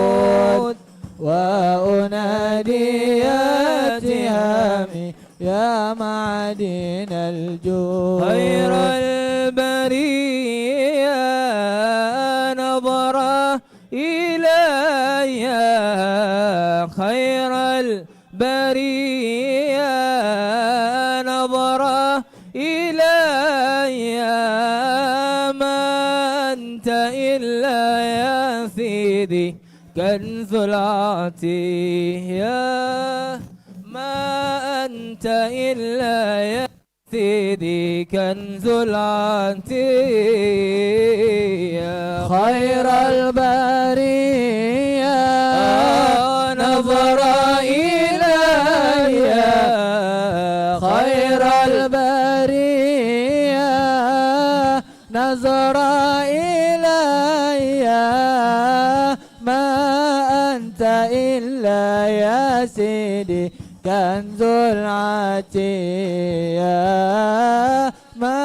Speaker 6: وأنادي يا تهامي يا معدن الجود خير البرية نظرة إلي خير البرية نظرة إلي ما أنت إلا يا سيدي كنز العطية ما أنت إلا يا سيدي كنز العطية خير البرية نظر إلي خير البرية نظر إلي ما أنت إلا يا سيدي كنز العطية ما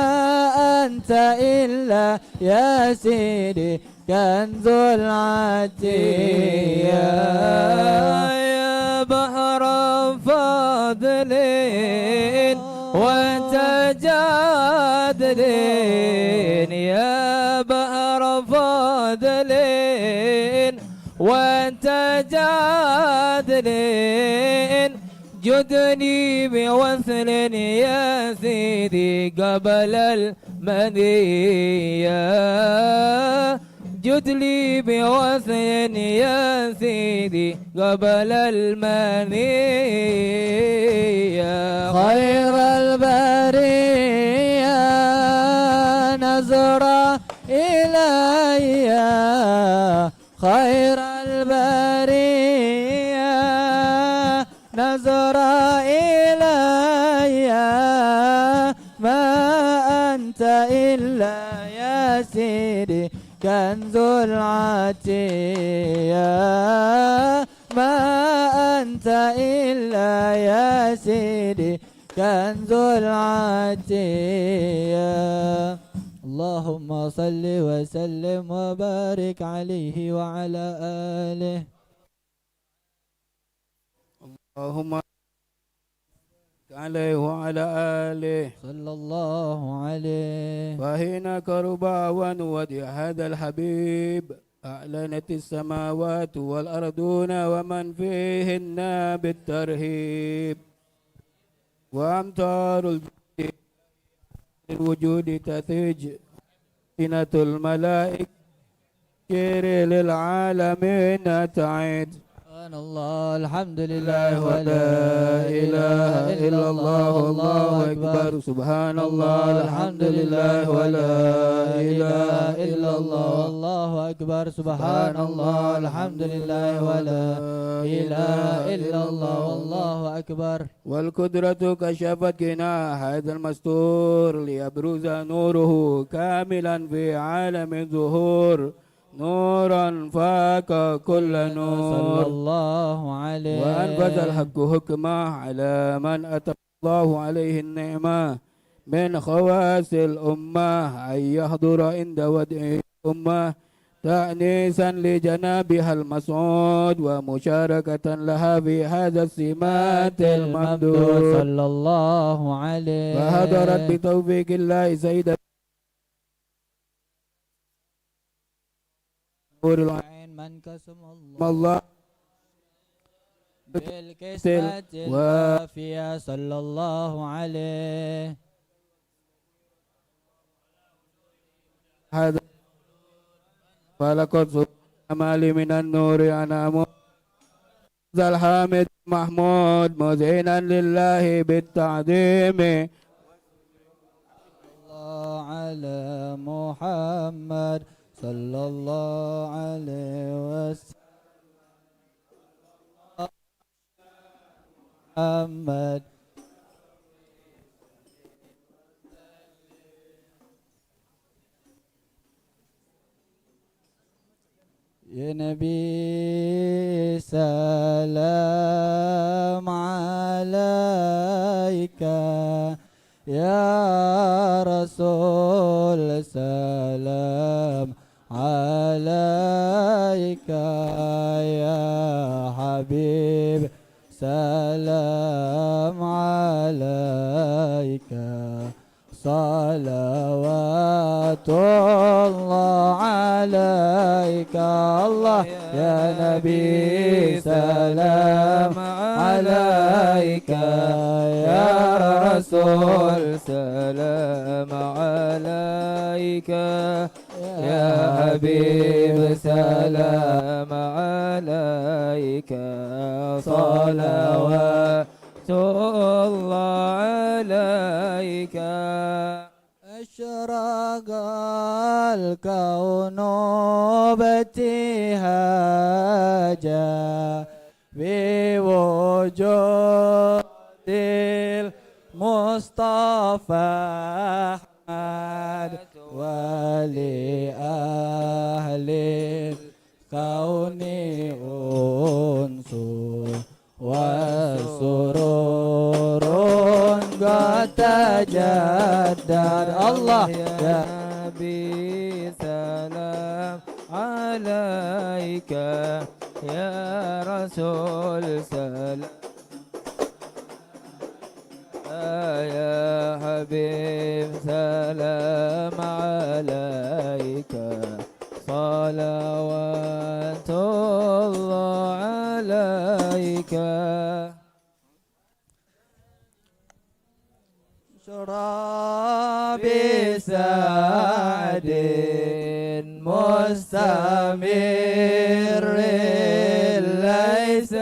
Speaker 6: أنت إلا يا سيدي كنز العطية يا بحر فضل وتجادل يا بحر فضل وتجادل جدني بوصل يا سيدي قبل المنية جد لي بوصل يا سيدي قبل المنية خير البرية نظرة إلي خير البرية نظر إلي ما أنت إلا يا سيدي كنز العطية ما أنت إلا يا سيدي كنز العطية اللهم صل وسلم وبارك عليه وعلى آله
Speaker 10: اللهم عليه وعلى آله
Speaker 6: صلى الله عليه
Speaker 10: فهنا كربا ونودي هذا الحبيب أعلنت السماوات والأرضون ومن فيهن بالترهيب وأمطار الوجود تثج سنة الملائكة للعالمين تعيد
Speaker 6: سبحان الله الحمد لله
Speaker 10: ولا إله إلا الله الله أكبر سبحان الله الحمد لله ولا إله إلا الله
Speaker 6: الله أكبر سبحان الله الحمد لله ولا إله إلا الله والله أكبر
Speaker 10: والقدرة كشفت جناح هذا المستور ليبرز نوره كاملا في عالم الظهور نورا فاق كل نور
Speaker 6: صلى الله عليه
Speaker 10: وأنفذ الحق حكمه على من أتى الله عليه النعمة من خواص الأمة أن يحضر عند ودع الأمة تأنيسا لجنابها المسعود ومشاركة لها في هذا السمات الممدود
Speaker 6: صلى الله عليه
Speaker 10: فحضرت بتوفيق الله سيدة
Speaker 6: العين من كسم
Speaker 10: الله
Speaker 6: بالكسبة الوافية صلى الله عليه
Speaker 10: هذا فلقد أمالي من النور أنام ذا الحامد محمود مذعنا لله بالتعظيم
Speaker 6: الله على محمد صلى الله عليه وسلم محمد يا نبي سلام عليك يا رسول سلام عليك يا حبيب سلام عليك صلوات الله عليك الله يا نبي سلام عليك يا رسول سلام عليك يا حبيب سلام عليك صلوات الله عليك أشرق الكون بابتهاجا بوجود المصطفى أحمد ولأهل الكون أنس وسرور قد تجدد الله يا نبي سلام عليك يا رسول سلام يا حبيب سلام عليك صلوات الله عليك شراب سعد مستمر ليس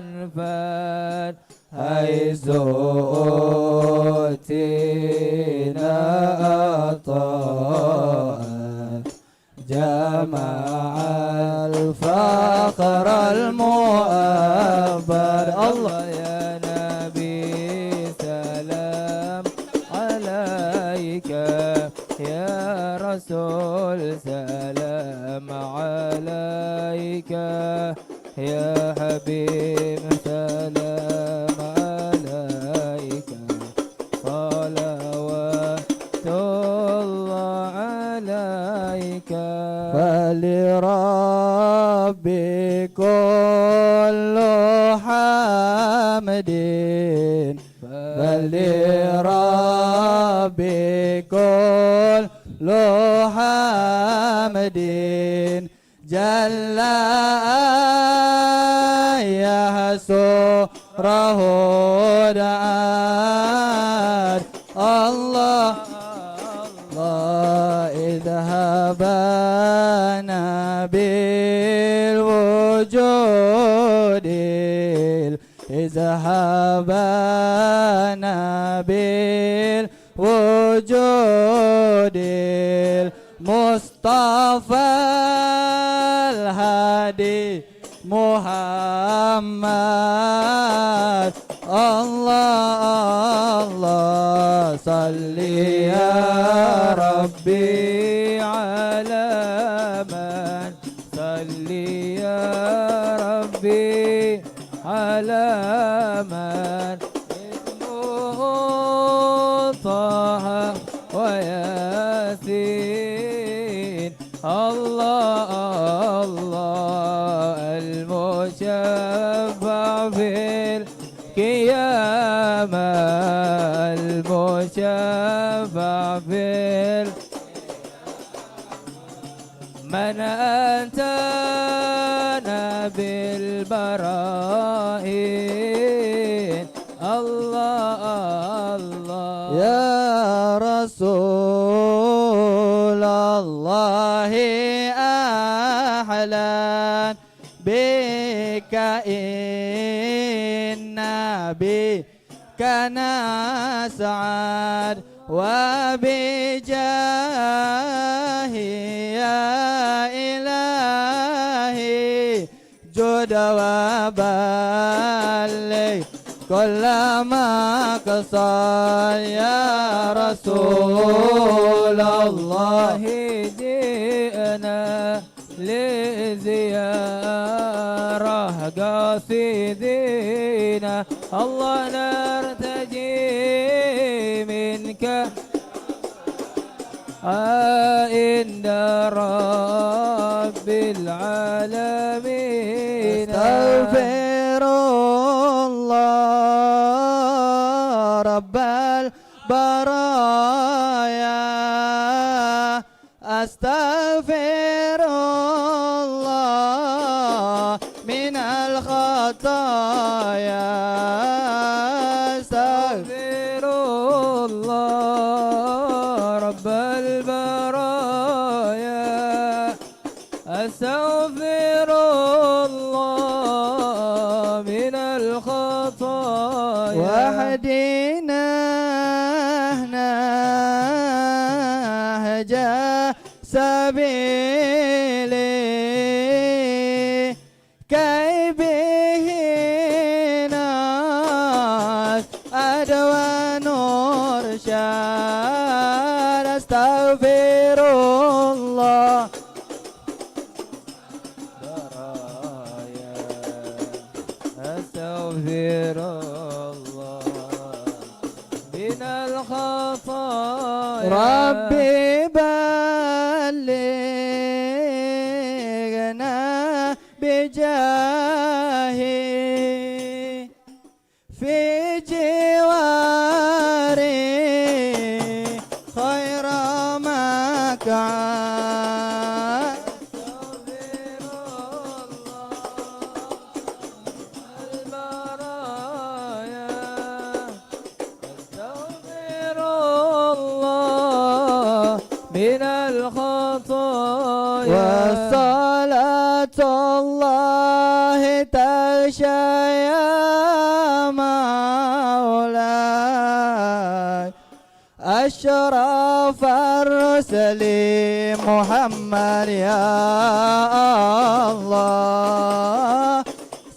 Speaker 6: ينفد حيث أوتينا عطاء جمع الفقر المؤبر الله يا نبي سلام عليك يا رسول سلام عليك يا حبيب سلام عليك صلوات الله عليك فلربي كل حمد فلربي كل حمد جل يسره دعاد الله الله اذهبنا بالوجود اذهبنا بالوجود المصطفى الهادي محمد الله الله صل يا ربي على من صل يا ربي على من اسمه طه وياسين الله الله المشفع في القيامة المشفع في من أنت نبي البراهين الله الله يا رسول الله أهلا بك إن بك نسعد وبجاه يا إلهي جود وبلغ كل ما قصر يا رسول الله جئنا لزيارة قاصدينا الله نرتجي منك عند رب العالمين
Speaker 5: استغفر الله رب البرايا استغفر الله من الخطايا استغفر الله رب البرايا استغفر الله من الخطايا وحدنا نهج سبيلي كي به ناس أدوى نور شار استغفر الله استغفر الله من الخطايا ربي بلغنا بجاهي في جواري خير مكان من الخطايا والصلاة الله تغشى يا مولاي أشرف الرسل محمد يا الله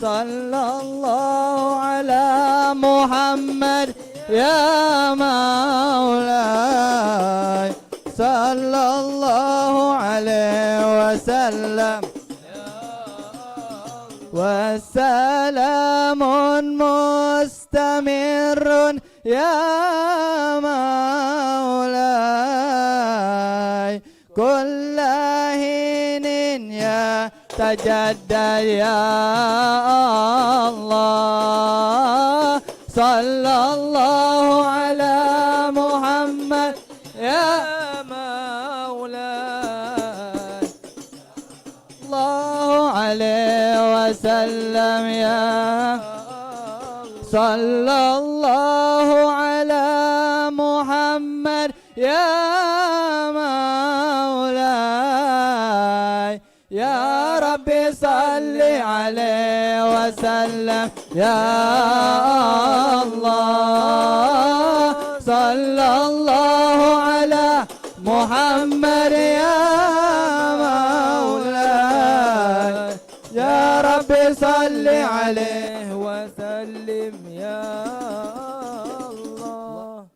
Speaker 5: صلى الله على محمد يا مولاي صلى الله عليه وسلم والسلام مستمر يا مولاي كل حين يتجدد يا الله صلى الله على محمد يا مولاي الله عليه وسلم يا صلى الله على محمد يا مولاي يا ربي صل عليه وسلم يا الله صلى الله على محمد يا مولاي يا ربي صل عليه وسلم يا الله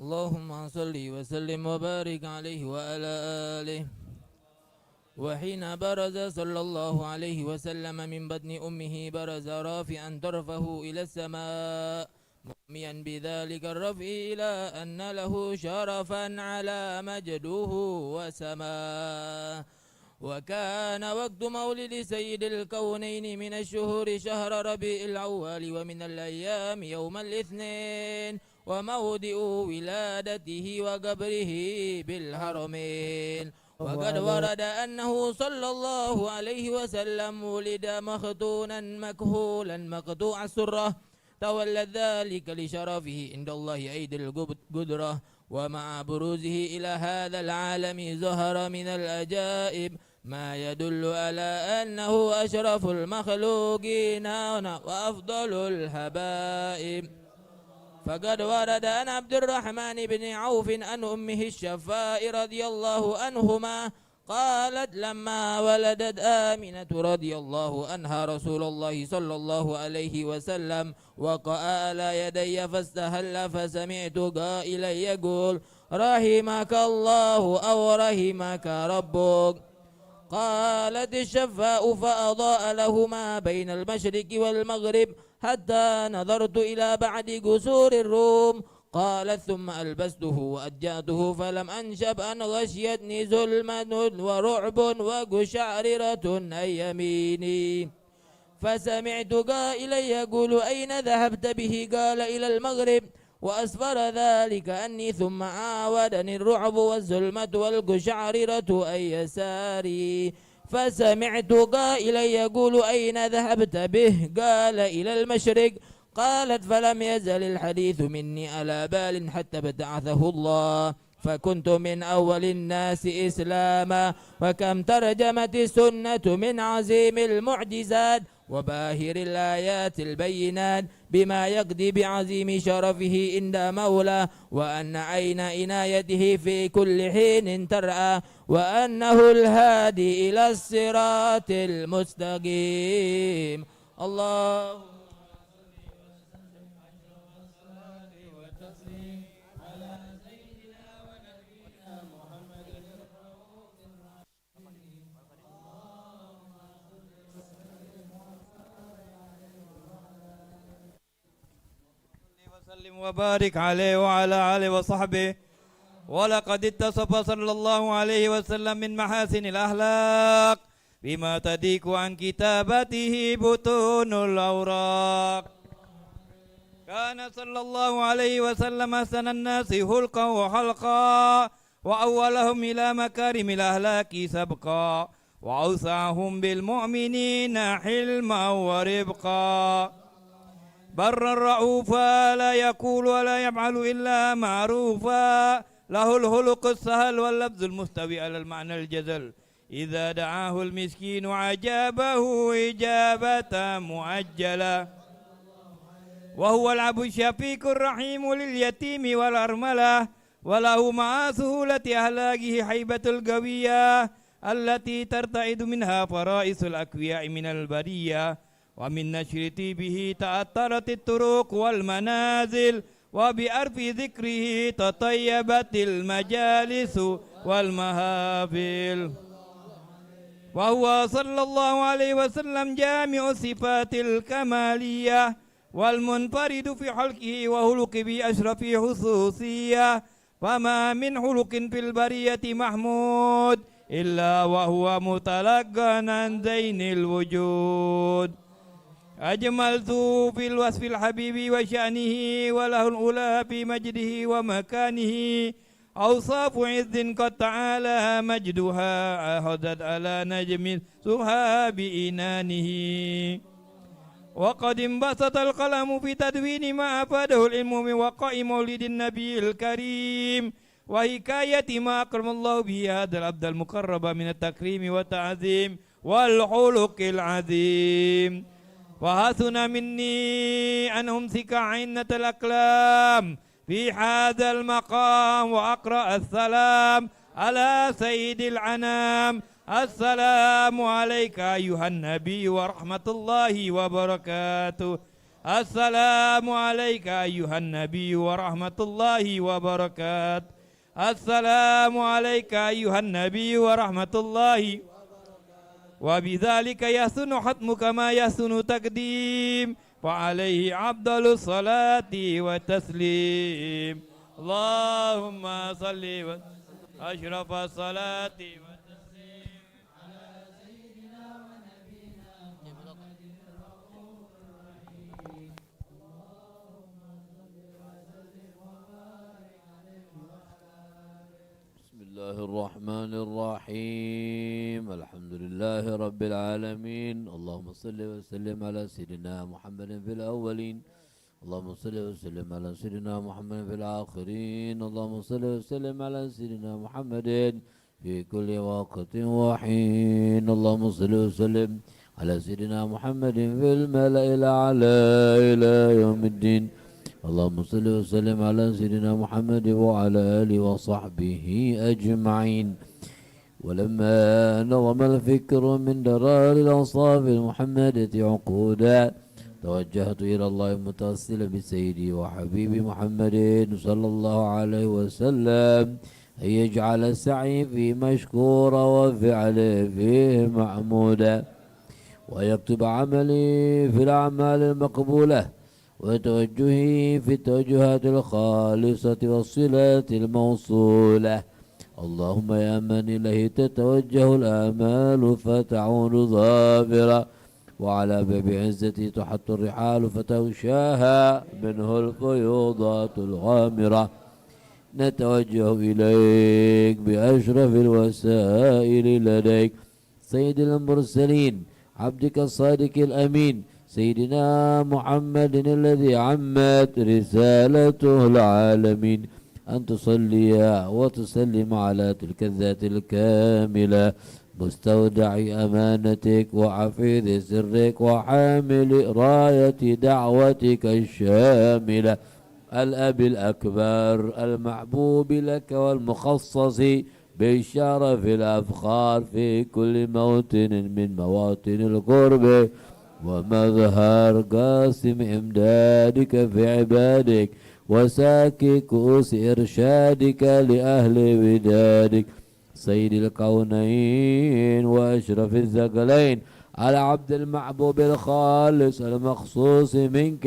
Speaker 11: اللهم صل وسلم وبارك عليه وعلى آله. وحين برز صلى الله عليه وسلم من بطن أمه برز رافعا طرفه إلى السماء مؤميا بذلك الرفع إلى أن له شرفا على مجده وسماه. وكان وقت مولد سيد الكونين من الشهور شهر ربيع الأول ومن الأيام يوم الاثنين وموضع ولادته وقبره بالحرمين. وقد ورد أنه صلى الله عليه وسلم ولد مختونا مكهولا مقطوع السرة تولد ذلك لشرفه عند الله أيدي القدرة. ومع بروزه إلى هذا العالم ظهر من الأجائب ما يدل على أنه أشرف المخلوقين وأفضل الحبائب. فقد ورد عن عبد الرحمن بن عوف عن أمه الشفاء رضي الله عنهما قالت لما ولدت آمنة رضي الله عنها رسول الله صلى الله عليه وسلم وقع على يدي فاستهل فسمعت قائلا يقول رحمك الله أو رحمك ربك. قالت الشفاء فأضاء له ما بين المشرق والمغرب حتى نظرت إلى بعد قصور الروم. قالت ثم ألبسته وأجأته فلم أنشب أن غشيتني ظلمة ورعب وقشعررة عن يميني فسمعت قائلا يقول أين ذهبت به؟ قال إلى المغرب. وأسفر ذلك أني ثم عاودني الرعب والظلمة والقشعررة عن يساري فسمعت قائلا يقول أين ذهبت به؟ قال إلى المشرق. قالت فلم يزل الحديث مني على بال حتى ابتعثه الله فكنت من أول الناس إسلاما. وكم ترجمت السنة من عظيم المعجزات وباهر الآيات البينات بما يقضي بعظيم شرفه عند مولاه وأن عين عنايته في كل حين ترعى وأنه الهادي إلى الصراط المستقيم. الله
Speaker 12: وبارك عليه وعلى آله وصحبه. ولقد اتصف صلى الله عليه وسلم من محاسن الأخلاق بما تضيق عن كتابته بطون الأوراق. كان صلى الله عليه وسلم أحسن الناس خلقا وخلقا وأولهم إلى مكارم الأخلاق سبقا وأوسعهم بالمؤمنين حلما ورفقا. برا رؤوفا لا يقول ولا يفعل إلا معروفا له الخلق السهل واللفظ المستوي على المعنى الجزل إذا دعاه المسكين عجابه إجابة مؤجلة. وهو الأب الشفيق الرحيم لليتيم والأرملة وله مع سهولة أخلاقه حيبة القوية التي ترتعد منها فرائس الأكوياء من البرية. ومن نشر طيبه تأثرت الطرق والمنازل وبأرف ذكره تطيبت المجالس والمهافل. وهو صلى الله عليه وسلم جامع الصفات الكمالية والمنفرد في خلقه وخلق بأشرف خصوصية. فما من خلق في البرية محمود إلا وهو متلقى عن زين الوجود. أجملت في الوصف الحبيب وشأنه وله الأولى في مجده ومكانه أوصاف عز قد تعالى مجدها أخذت على نجم سهى بإنانه. وقد انبسط القلم في تدوين ما أفاده العلم من وقع مولد النبي الكريم وحكاية ما أكرم الله به هذا العبد المقرب من التكريم والتعظيم والخلق العظيم. وحسن مني أن أمسك عينة الأقلام في هذا المقام وأقرأ السلام على سيد العنام. السلام عليك أيها النبي ورحمة الله وبركاته. السلام عليك أيها النبي ورحمة الله وبركاته. السلام عليك أيها النبي ورحمة الله. وبذلك يحسن ختم كما يحسن تقديم وعليه أفضل الصلاة والتسليم. اللهم صل أشرف الصلاة والتسليم على سيدنا ونبينا محمد الرؤوف الرحيم. اللهم صل وسلم وبارك عليه وعلى آله.
Speaker 13: بسم الله الرحمن الرحيم. الحمد لله رب العالمين. اللهم صل وسلم على سيدنا محمد في الأولين. اللهم صل وسلم على سيدنا محمد في الآخرين. اللهم صل وسلم على سيدنا محمد في كل وقت وحين. اللهم صل وسلم على سيدنا محمد في الملأ الأعلى إلى يوم الدين. اللهم صل وسلم على سيدنا محمد وعلى آله وصحبه أجمعين. ولما نظم الفكر من درار الأوصاف المحمدة عقودا توجهت إلى الله متوسلا بسيدي وحبيبي محمد صلى الله عليه وسلم أن يجعل السعي فيه مشكورا وفعله فيه محمودا، ويكتب عملي في الأعمال المقبولة، وتوجهي في التوجهات الخالصة والصلات الموصولة. اللهم يا من إليه تتوجه الآمال فتعون ظافرة، وعلى باب عزتي تحط الرحال فتغشاها منه الفيوضات الغامرة. نتوجه إليك بأشرف الوسائل لديك، سيد المرسلين عبدك الصادق الأمين سيدنا محمد الذي عمت رسالته العالمين، أن تصلي وتسلم على تلك الذات الكاملة مستودع أمانتك وحفيظ سرك وحامل راية دعوتك الشاملة، الأب الأكبر المحبوب لك والمخصص بالشرف الأفخار في كل موطن من مواطن القرب، ومظهر قاسم إمدادك في عبادك وساكي كؤوس إرشادك لأهل ودادك، سيد الكونين وأشرف الثقلين على عبد المحبوب الخالص المخصوص منك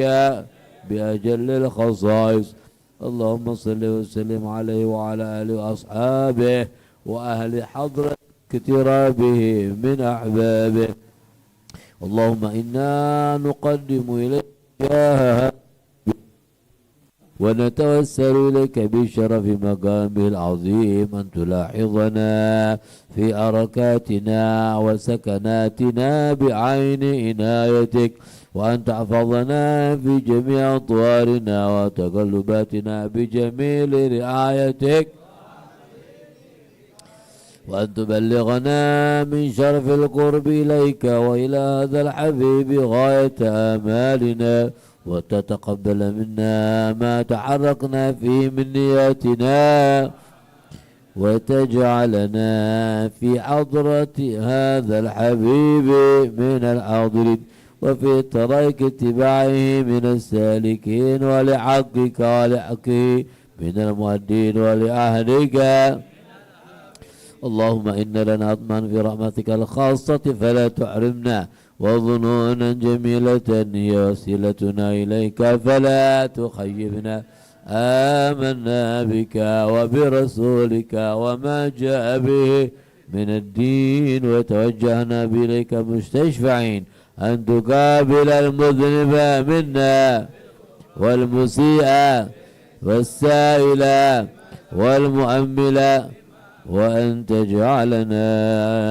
Speaker 13: بأجل الخصائص. اللهم صل وسلم عليه وعلى آله وأصحابه وأهل حضرة اقترابه من أحبابه. اللهم إنا نقدم إليك جاهها ونتوسل إليك بشرف مقامه العظيم أن تلاحظنا في حركاتنا وسكناتنا بعين عنايتك، وأن تحفظنا في جميع أطوارنا وتقلباتنا بجميل رعايتك، وأن تبلغنا من شرف القرب إليك وإلى هذا الحبيب غاية آمالنا، وتتقبل منا ما تحركنا فيه من نياتنا، وتجعلنا في حضرة هذا الحبيب من الحاضرين، وفي طريق اتباعه من السالكين، ولحقك ولحقه من المؤدين ولأهلك. اللهم إن لنا أطمئن في رحمتك الخاصة فلا تحرمنا، وظنونا جميلة هي وسيلتنا إليك فلا تخيبنا. آمنا بك وبرسولك وما جاء به من الدين، وتوجهنا بإليك مستشفعين أن تقابل المذنب منا والمسيء والسائل والمؤمل، وأن تجعلنا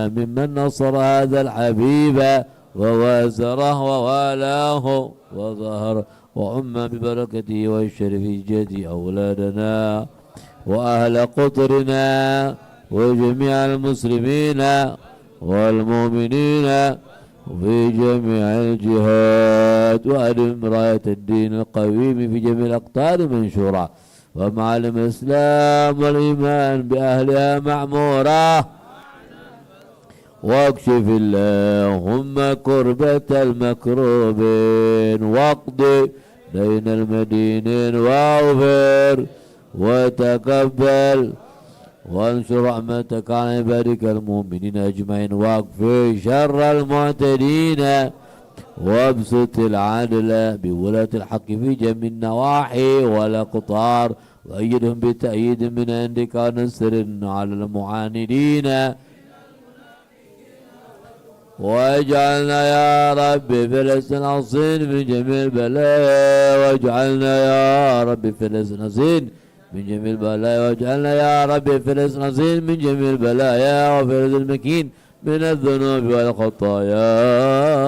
Speaker 13: ممن نصر هذا الحبيب ووازره ووالاه وظهر وعم ببركته والشرفية أولادنا وأهل قطرنا وجميع المسلمين والمؤمنين في جميع الجهات، وأدم راية الدين القويم في جميع الأقطار منشورة، ومعلم الإسلام والإيمان بأهلها معمورة، واكشف اللهم كربة المكروبين، واقض دين المدينين، واغفر وتقبل، وانشر رحمتك على عبادك المؤمنين أجمعين، واكفي شر المعتدين، وابسط العدل بولاة الحق في جميع النواحي والأقطار، وأيدهم بتأييد من عندك ونصر على المعاندين، واجعلنا يا رب في الحصين من جميع البلايا، واجعلنا يا رب في الحصين من جميع البلايا، واجعلنا يا رب في الحصين من جميع البلايا، وفي المكين من الذنوب والخطايا،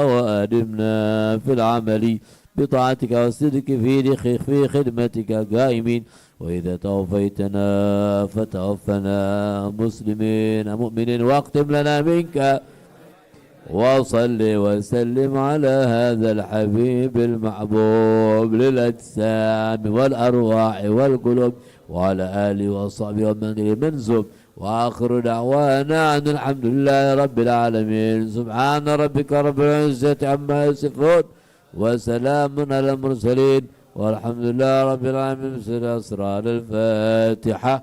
Speaker 13: وأدمنا في العمل بطاعتك والصدق في خدمتك قائمين، وإذا توفيتنا فتوفنا مسلمين مؤمنين، واختم لنا منك وصل وسلم على هذا الحبيب المحبوب للأجسام والأرواح والقلوب وعلى آله وصحبه ومن منزوب. وآخر دعوانا أن الحمد لله رب العالمين. سبحان ربك رب العزة عما يصفون وسلام على المرسلين والحمد لله رب العالمين. بسر أسرار الفاتحة.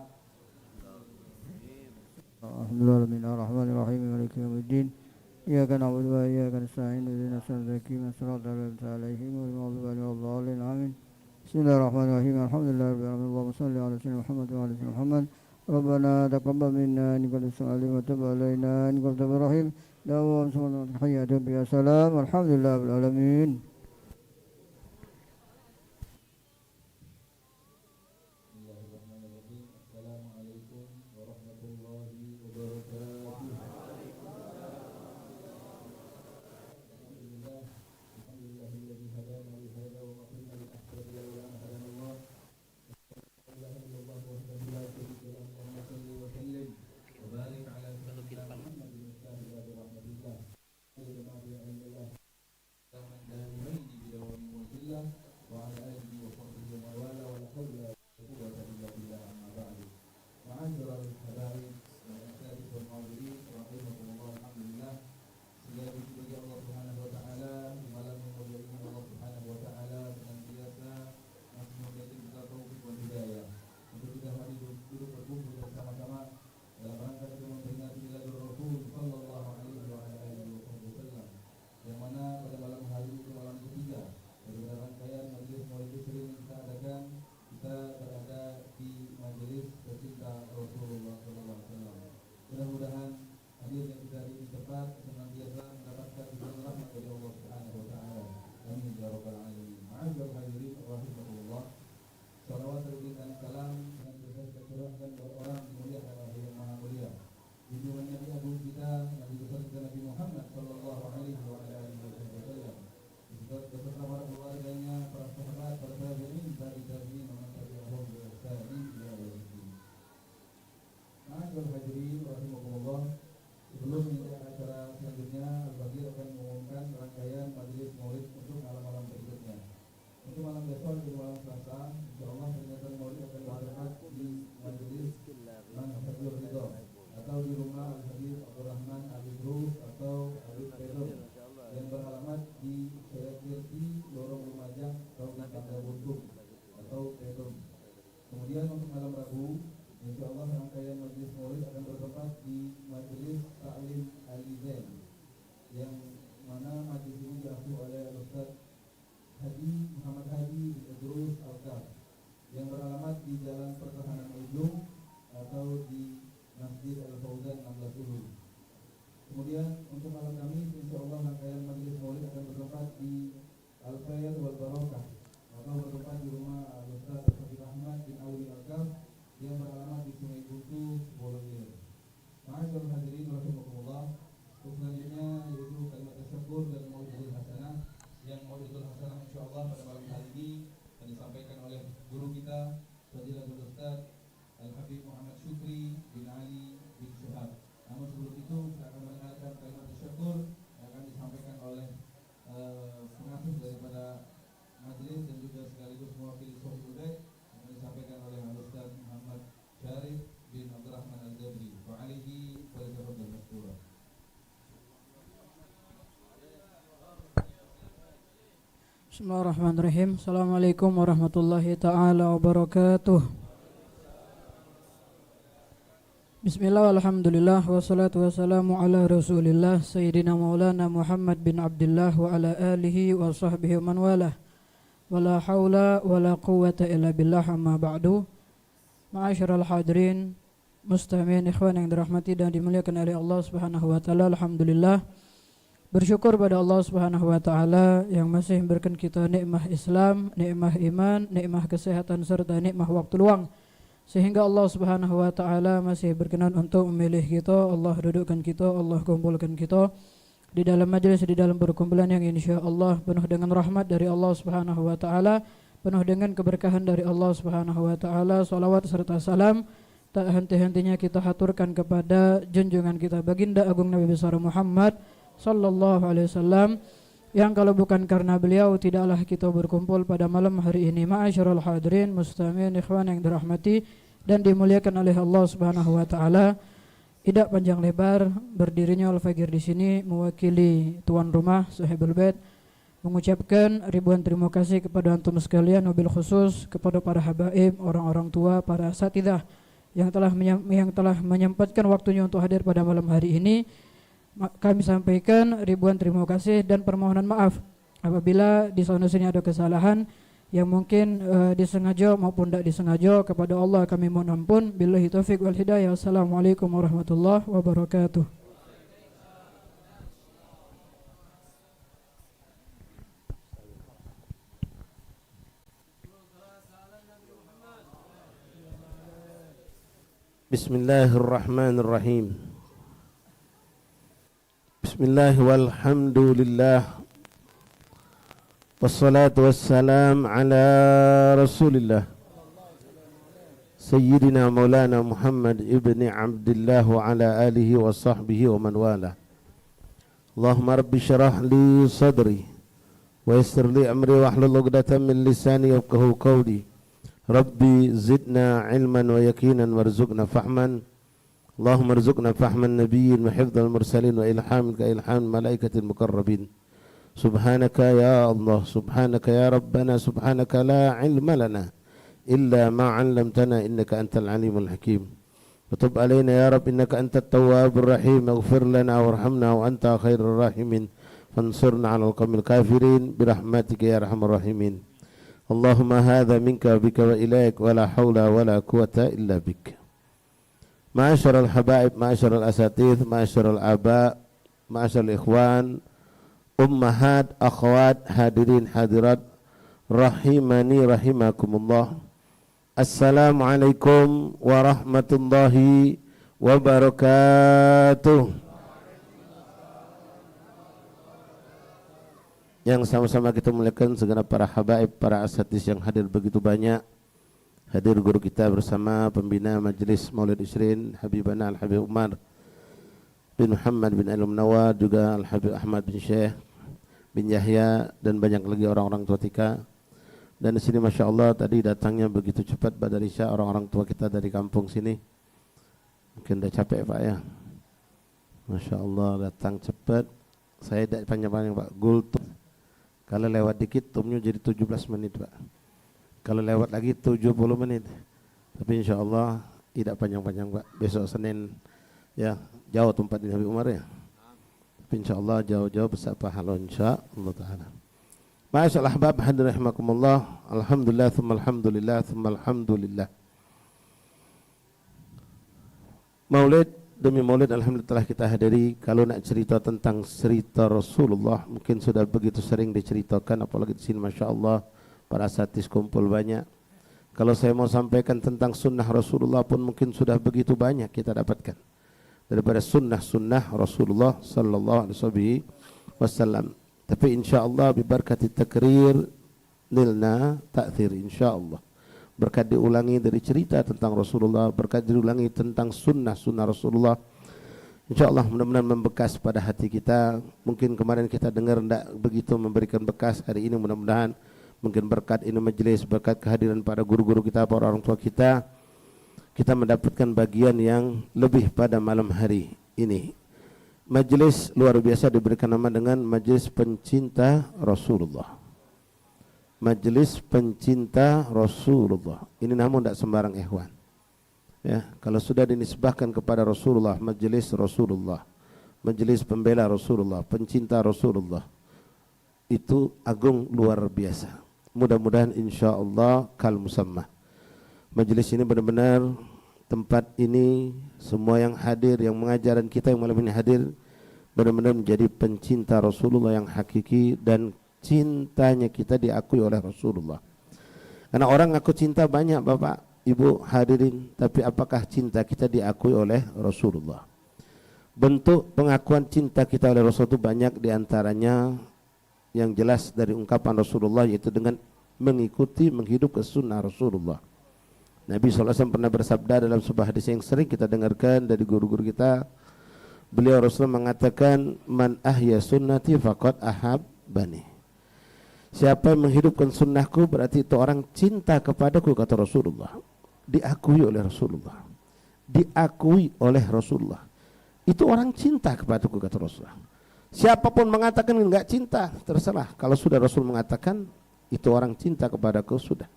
Speaker 10: الحمد لله رب الرحمن الرحيم مالك يوم الدين إياك نعبد وإياك نستعين اهدنا الصراط المستقيم صراط الذين أنعمت عليهم غير المغضوب عليهم ولا الضالين آمين. بسم الله الرحمن الرحيم الحمد لله رب العالمين اللهم صل على سيدنا محمد وعلى سيدنا محمد. ربنا تقبل منا إنك أنت السميع العليم وتب علينا إنك أنت التواب الرحيم. دوام سبحانه وتحية بها سلام والحمد لله رب العالمين.
Speaker 7: Bismillahirrahmanirrahim. Assalamualaikum warahmatullahi ta'ala wabarakatuh. Bismillah, alhamdulillah, wassalatu wassalamu ala rasulillah Sayyidina maulana Muhammad bin Abdullah wa ala alihi wa sahbihi man walah. Wala hawla wala quwwata illa billah, amma ba'du. Ma'asyiral hadirin, mustami'in ikhwan yang dirahmati dan dimuliakan oleh Allah Subhanahu wa taala. Alhamdulillah, bersyukur pada Allah Subhanahu wa taala yang masih memberikan kita nikmah Islam, nikmah iman, nikmah kesehatan serta nikmah waktu luang, sehingga Allah Subhanahu wa taala masih berkenan untuk memilih kita, Allah dudukkan kita, Allah kumpulkan kita di dalam majelis, di dalam perkumpulan yang insyaallah penuh dengan rahmat dari Allah Subhanahu wa taala, penuh dengan keberkahan dari Allah Subhanahu wa taala. Salawat serta salam tak henti-hentinya kita haturkan kepada junjungan kita baginda agung Nabi besar Muhammad sallallahu alaihi wasallam, yang kalau bukan karena beliau tidaklah kita berkumpul pada malam hari ini. Ma'asyiral hadirin mustami'in ikhwan yang dirahmati dan dimuliakan oleh Allah Subhanahu wa taala. Tidak panjang lebar, berdirinya Al-Fagir di sini mewakili tuan rumah Sahibul Bait mengucapkan ribuan terima kasih kepada antum sekalian, wabil khusus kepada para habaib, orang-orang tua, para asatidzah yang telah menyempatkan waktunya untuk hadir pada malam hari ini. Kami sampaikan ribuan terima kasih dan permohonan maaf apabila di sana sini ada kesalahan yang mungkin disengaja maupun tidak disengaja. Kepada Allah kami mohon ampun. Billahi taufiq wal hidayah. Assalamualaikum warahmatullahi wabarakatuh.
Speaker 4: Bismillahirrahmanirrahim. Bismillah walhamdulillah. Wassalatu wassalam ala rasulillah Sayyidina Maulana Muhammad ibni Abdillah wa ala alihi wa sahbihi wa man wala. Allahumma rabbi syarah li sadri wa yassir li amri wa hlul 'uqdatam min lisani yafqahu qawli. Rabbi zidna ilman wa yaqinan warzuqna fahman. Allahumma arzuqna fahman nabiyyin wa hifdzal mursalin wa ilhamin ka ilham malaikatil muqarrabin. Subhanaka ya Allah, subhanaka ya Rabbana, subhanaka la ilma lana illa ma 'allamtana innaka antal alimul hakim. Wa tub alaina ya Rabb innaka antat tawwabur rahim. Ighfir lana warhamna wa anta khairur rahimin. Fansurna 'alal qawmil kafirin birahmatika ya arhamar rahimin. Allahumma hadza minka bika wa ilaik wa la haula wa la quwata illa bik. Ma'asyiral habaib, ma'asyiral asatidz, ma'asyiral aba, ma'asyiral ikhwan, ummahat, akhwat, hadirin hadirat rahimani rahimakumullah. Assalamualaikum warahmatullahi wabarakatuh. Yang sama-sama kita muliakan segenap para habaib, para asatidz yang hadir begitu banyak. Hadir guru kita bersama pembina Majelis Maulid Isrin Habibana Al-Habib Umar bin Muhammad bin Al-Munawwar, juga Al-Habib Ahmad bin Syekh bin Yahya, dan banyak lagi orang-orang tua tika. Dan di sini Masya Allah tadi datangnya begitu cepat pada Isya orang-orang tua kita dari kampung sini. Mungkin udah capek Pak ya. Masya Allah datang cepat. Saya tidak panjang-panjang Pak. Gultum. Kalau lewat dikit tumnya jadi 17 menit Pak. Kalau lewat lagi 70 menit. Tapi insya Allah tidak panjang-panjang Pak. Besok Senin ya, jauh tempat di Habib Umar ya. Tapi insya Allah jauh-jauh besar pahala insya Allah ta'ala. Masyaallah ahbab hadir rahimakumullah. Alhamdulillah thumma alhamdulillah thumma alhamdulillah. Maulid demi maulid alhamdulillah telah kita hadiri. Kalau nak cerita tentang cerita Rasulullah mungkin sudah begitu sering diceritakan, apalagi di sini Masya Allah para asatidz kumpul banyak. Kalau saya mau sampaikan tentang sunnah Rasulullah pun mungkin sudah begitu banyak kita dapatkan daripada sunnah-sunnah Rasulullah sallallahu alaihi wasallam. Tapi insyaallah biberkati takrir nilna ta'thir insyaallah. Berkat diulangi dari cerita tentang Rasulullah, berkat diulangi tentang sunnah-sunnah Rasulullah, insyaallah mudah-mudahan membekas pada hati kita. Mungkin kemarin kita dengar tidak begitu memberikan bekas, hari ini mudah-mudahan mungkin berkat ini majelis, berkat kehadiran para guru-guru kita, para orang tua kita, kita mendapatkan bagian yang lebih pada malam hari ini. Majelis luar biasa diberikan nama dengan Majelis Pencinta Rasulullah. Majelis Pencinta Rasulullah. Ini namun tidak sembarang ikhwan. Ya, kalau sudah dinisbahkan kepada Rasulullah, Majelis Rasulullah, Majelis Pembela Rasulullah, Pencinta Rasulullah, itu agung luar biasa. Mudah-mudahan insyaallah kal musamma. Majelis ini benar-benar tempat ini semua yang hadir, yang mengajar dan kita yang malam ini hadir benar-benar menjadi pencinta Rasulullah yang hakiki, dan cintanya kita diakui oleh Rasulullah. Karena orang ngaku cinta banyak Bapak, Ibu hadirin, tapi apakah cinta kita diakui oleh Rasulullah? Bentuk pengakuan cinta kita oleh Rasul itu banyak, diantaranya yang jelas dari ungkapan Rasulullah yaitu dengan mengikuti, menghidupkan sunnah Rasulullah. Nabi SAW pernah bersabda dalam sebuah hadis yang sering kita dengarkan dari guru-guru kita, Beliau Rasulullah mengatakan, man ahya sunnati faqad ahabbani. Siapa yang menghidupkan sunnahku berarti itu orang cinta kepadaku, kata Rasulullah. Diakui oleh Rasulullah. Diakui oleh Rasulullah. Itu orang cinta kepadaku, kata Rasulullah. Siapapun mengatakan enggak cinta, terserah. Kalau sudah Rasul mengatakan itu orang cinta kepadaku, sudah.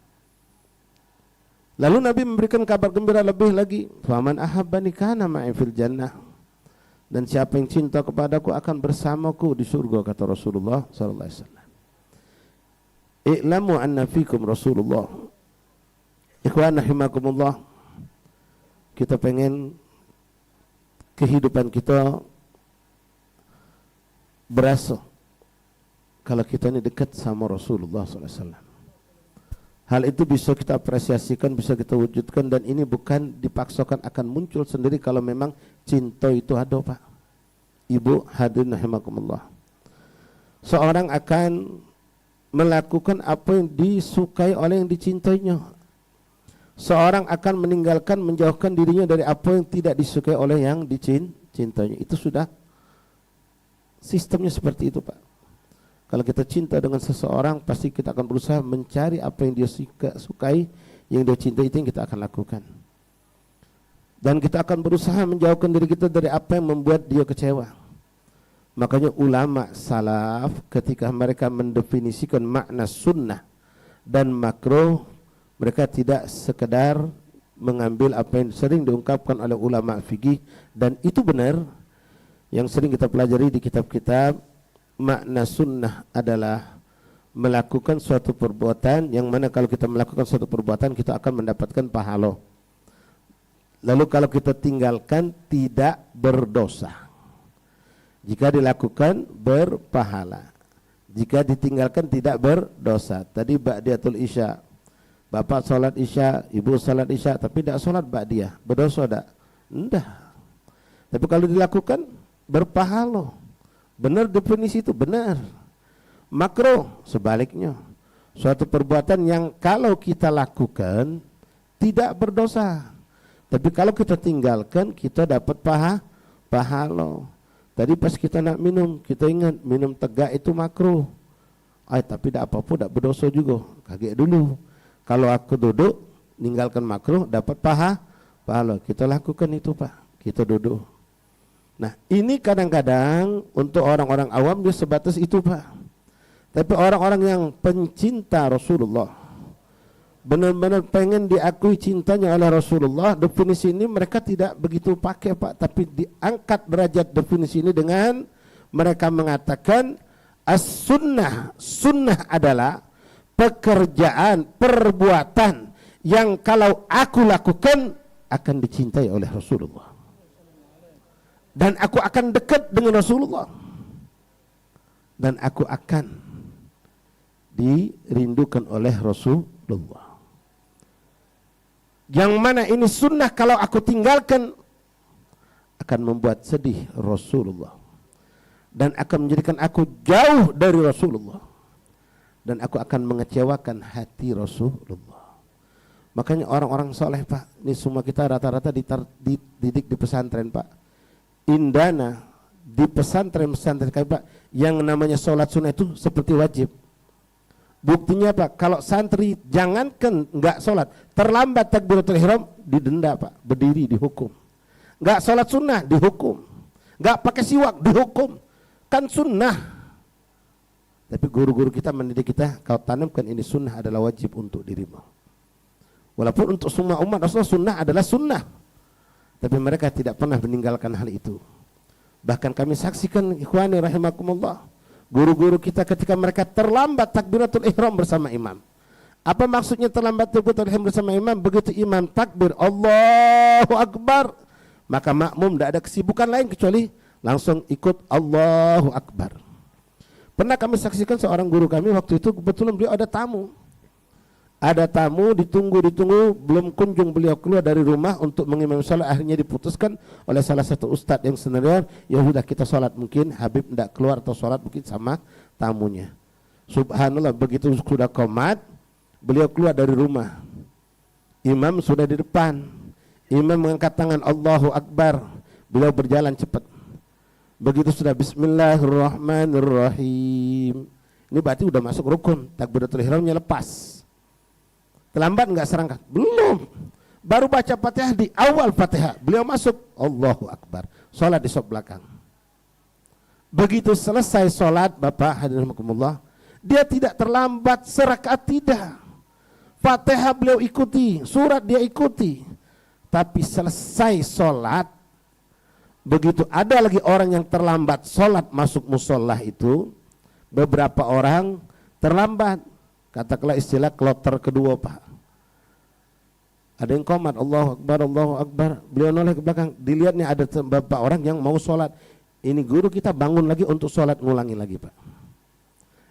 Speaker 4: Lalu Nabi memberikan kabar gembira lebih lagi, faman ahabbani kana ma'i fil jannah. Dan siapa yang cinta kepadaku akan bersamaku di surga, kata Rasulullah sallallahu alaihi wasallam. I'lamu anna fikum Rasulullah. Ikhwan rahimakumullah. Kita pengen kehidupan kita berasa kalau kita ini dekat sama Rasulullah SAW. Hal itu bisa kita apresiasikan, bisa kita wujudkan, dan ini bukan dipaksakan, akan muncul sendiri kalau memang cinta itu ada, Pak. Ibu hadirin rahimakumullah. Seorang akan melakukan apa yang disukai oleh yang dicintainya. Seorang akan meninggalkan, menjauhkan dirinya dari apa yang tidak disukai oleh yang dicintainya. Itu sudah sistemnya seperti itu, Pak. Kalau kita cinta dengan seseorang, pasti kita akan berusaha mencari apa yang dia sukai, yang dia cintai, itu yang kita akan lakukan. Dan kita akan berusaha menjauhkan diri kita dari apa yang membuat dia kecewa. Makanya ulama salaf ketika mereka mendefinisikan makna sunnah dan makruh, mereka tidak sekedar mengambil apa yang sering diungkapkan oleh ulama fikih, dan itu benar yang sering kita pelajari di kitab-kitab. Makna sunnah adalah melakukan suatu perbuatan yang mana kalau kita melakukan suatu perbuatan kita akan mendapatkan pahala. Lalu kalau kita tinggalkan tidak berdosa. Jika dilakukan berpahala. Jika ditinggalkan tidak berdosa. Tadi ba'diyatul isya. Bapak salat isya, ibu salat isya tapi tidak salat ba'diyah. Berdosa tak? Enggak. Tapi kalau dilakukan berpahala. Benar definisi itu, benar. Makruh sebaliknya. Suatu perbuatan yang kalau kita lakukan tidak berdosa. Tapi kalau kita tinggalkan kita dapat pahala. Tadi pas kita nak minum, kita ingat minum tegak itu makruh. Tapi tidak apa-apa, tidak berdosa juga. Kaget dulu. Kalau aku duduk, ninggalkan makruh, dapat pahala. Kita lakukan itu, Pak. Kita duduk. Nah, ini kadang-kadang untuk orang-orang awam dia sebatas itu, Pak. Tapi orang-orang yang pencinta Rasulullah, benar-benar pengen diakui cintanya oleh Rasulullah, definisi ini mereka tidak begitu pakai, Pak, tapi diangkat derajat definisi ini dengan mereka mengatakan as-sunnah. Sunnah adalah pekerjaan, perbuatan yang kalau aku lakukan akan dicintai oleh Rasulullah. Dan aku akan dekat dengan Rasulullah. Dan aku akan dirindukan oleh Rasulullah. Yang mana ini sunnah kalau aku tinggalkan akan membuat sedih Rasulullah. Dan akan menjadikan aku jauh dari Rasulullah. Dan aku akan mengecewakan hati Rasulullah. Makanya orang-orang soleh, Pak, ini semua kita rata-rata dididik di pesantren, Pak. Indana di pesantren-pesantren kami, Pak, yang namanya sholat sunnah itu seperti wajib. Buktinya, Pak, kalau santri jangankan enggak sholat, terlambat takbiratul ihram didenda, Pak, berdiri dihukum. Enggak sholat sunnah dihukum, enggak pakai siwak dihukum, kan sunnah. Tapi guru-guru kita mendidik kita, kau tanamkan ini sunnah adalah wajib untuk dirimu. Walaupun untuk semua umat Rasulullah sunnah adalah sunnah, tapi mereka tidak pernah meninggalkan hal itu. Bahkan kami saksikan, ikhwani rahimakumullah, guru-guru kita ketika mereka terlambat takbiratul ihram bersama imam. Apa maksudnya terlambat takbiratul ihram bersama imam? Begitu imam takbir Allahu Akbar, maka makmum tidak ada kesibukan lain kecuali langsung ikut Allahu Akbar. Pernah kami saksikan seorang guru kami waktu itu kebetulan beliau ada tamu. Ada tamu, ditunggu, belum kunjung beliau keluar dari rumah untuk mengimam salat. Akhirnya diputuskan oleh salah satu ustadz yang senior, ya sudah kita salat, mungkin Habib tidak keluar atau salat mungkin sama tamunya. Subhanallah, begitu sudah qomat, beliau keluar dari rumah. Imam sudah di depan. Imam mengangkat tangan Allahu Akbar. Beliau berjalan cepat. Begitu sudah Bismillahirrahmanirrahim, ini berarti udah masuk rukun, takbiratul ihramnya lepas. Terlambat nggak serangkat? Belum. Baru baca Fatihah, di awal Fatihah beliau masuk Allahu Akbar, sholat di sop belakang. Begitu selesai sholat, Bapak hadirin rahimakumullah, dia tidak terlambat serakaat, tidak. Fatihah beliau ikuti, surat dia ikuti. Tapi selesai sholat, begitu ada lagi orang yang terlambat sholat masuk musolah itu, beberapa orang terlambat, katakanlah istilah kloter kedua, Pak. Ada yang komat Allahu Akbar, Allahu Akbar, beliau noleh ke belakang, dilihatnya ada beberapa orang yang mau sholat. Ini guru kita bangun lagi untuk sholat, ngulangi lagi, Pak.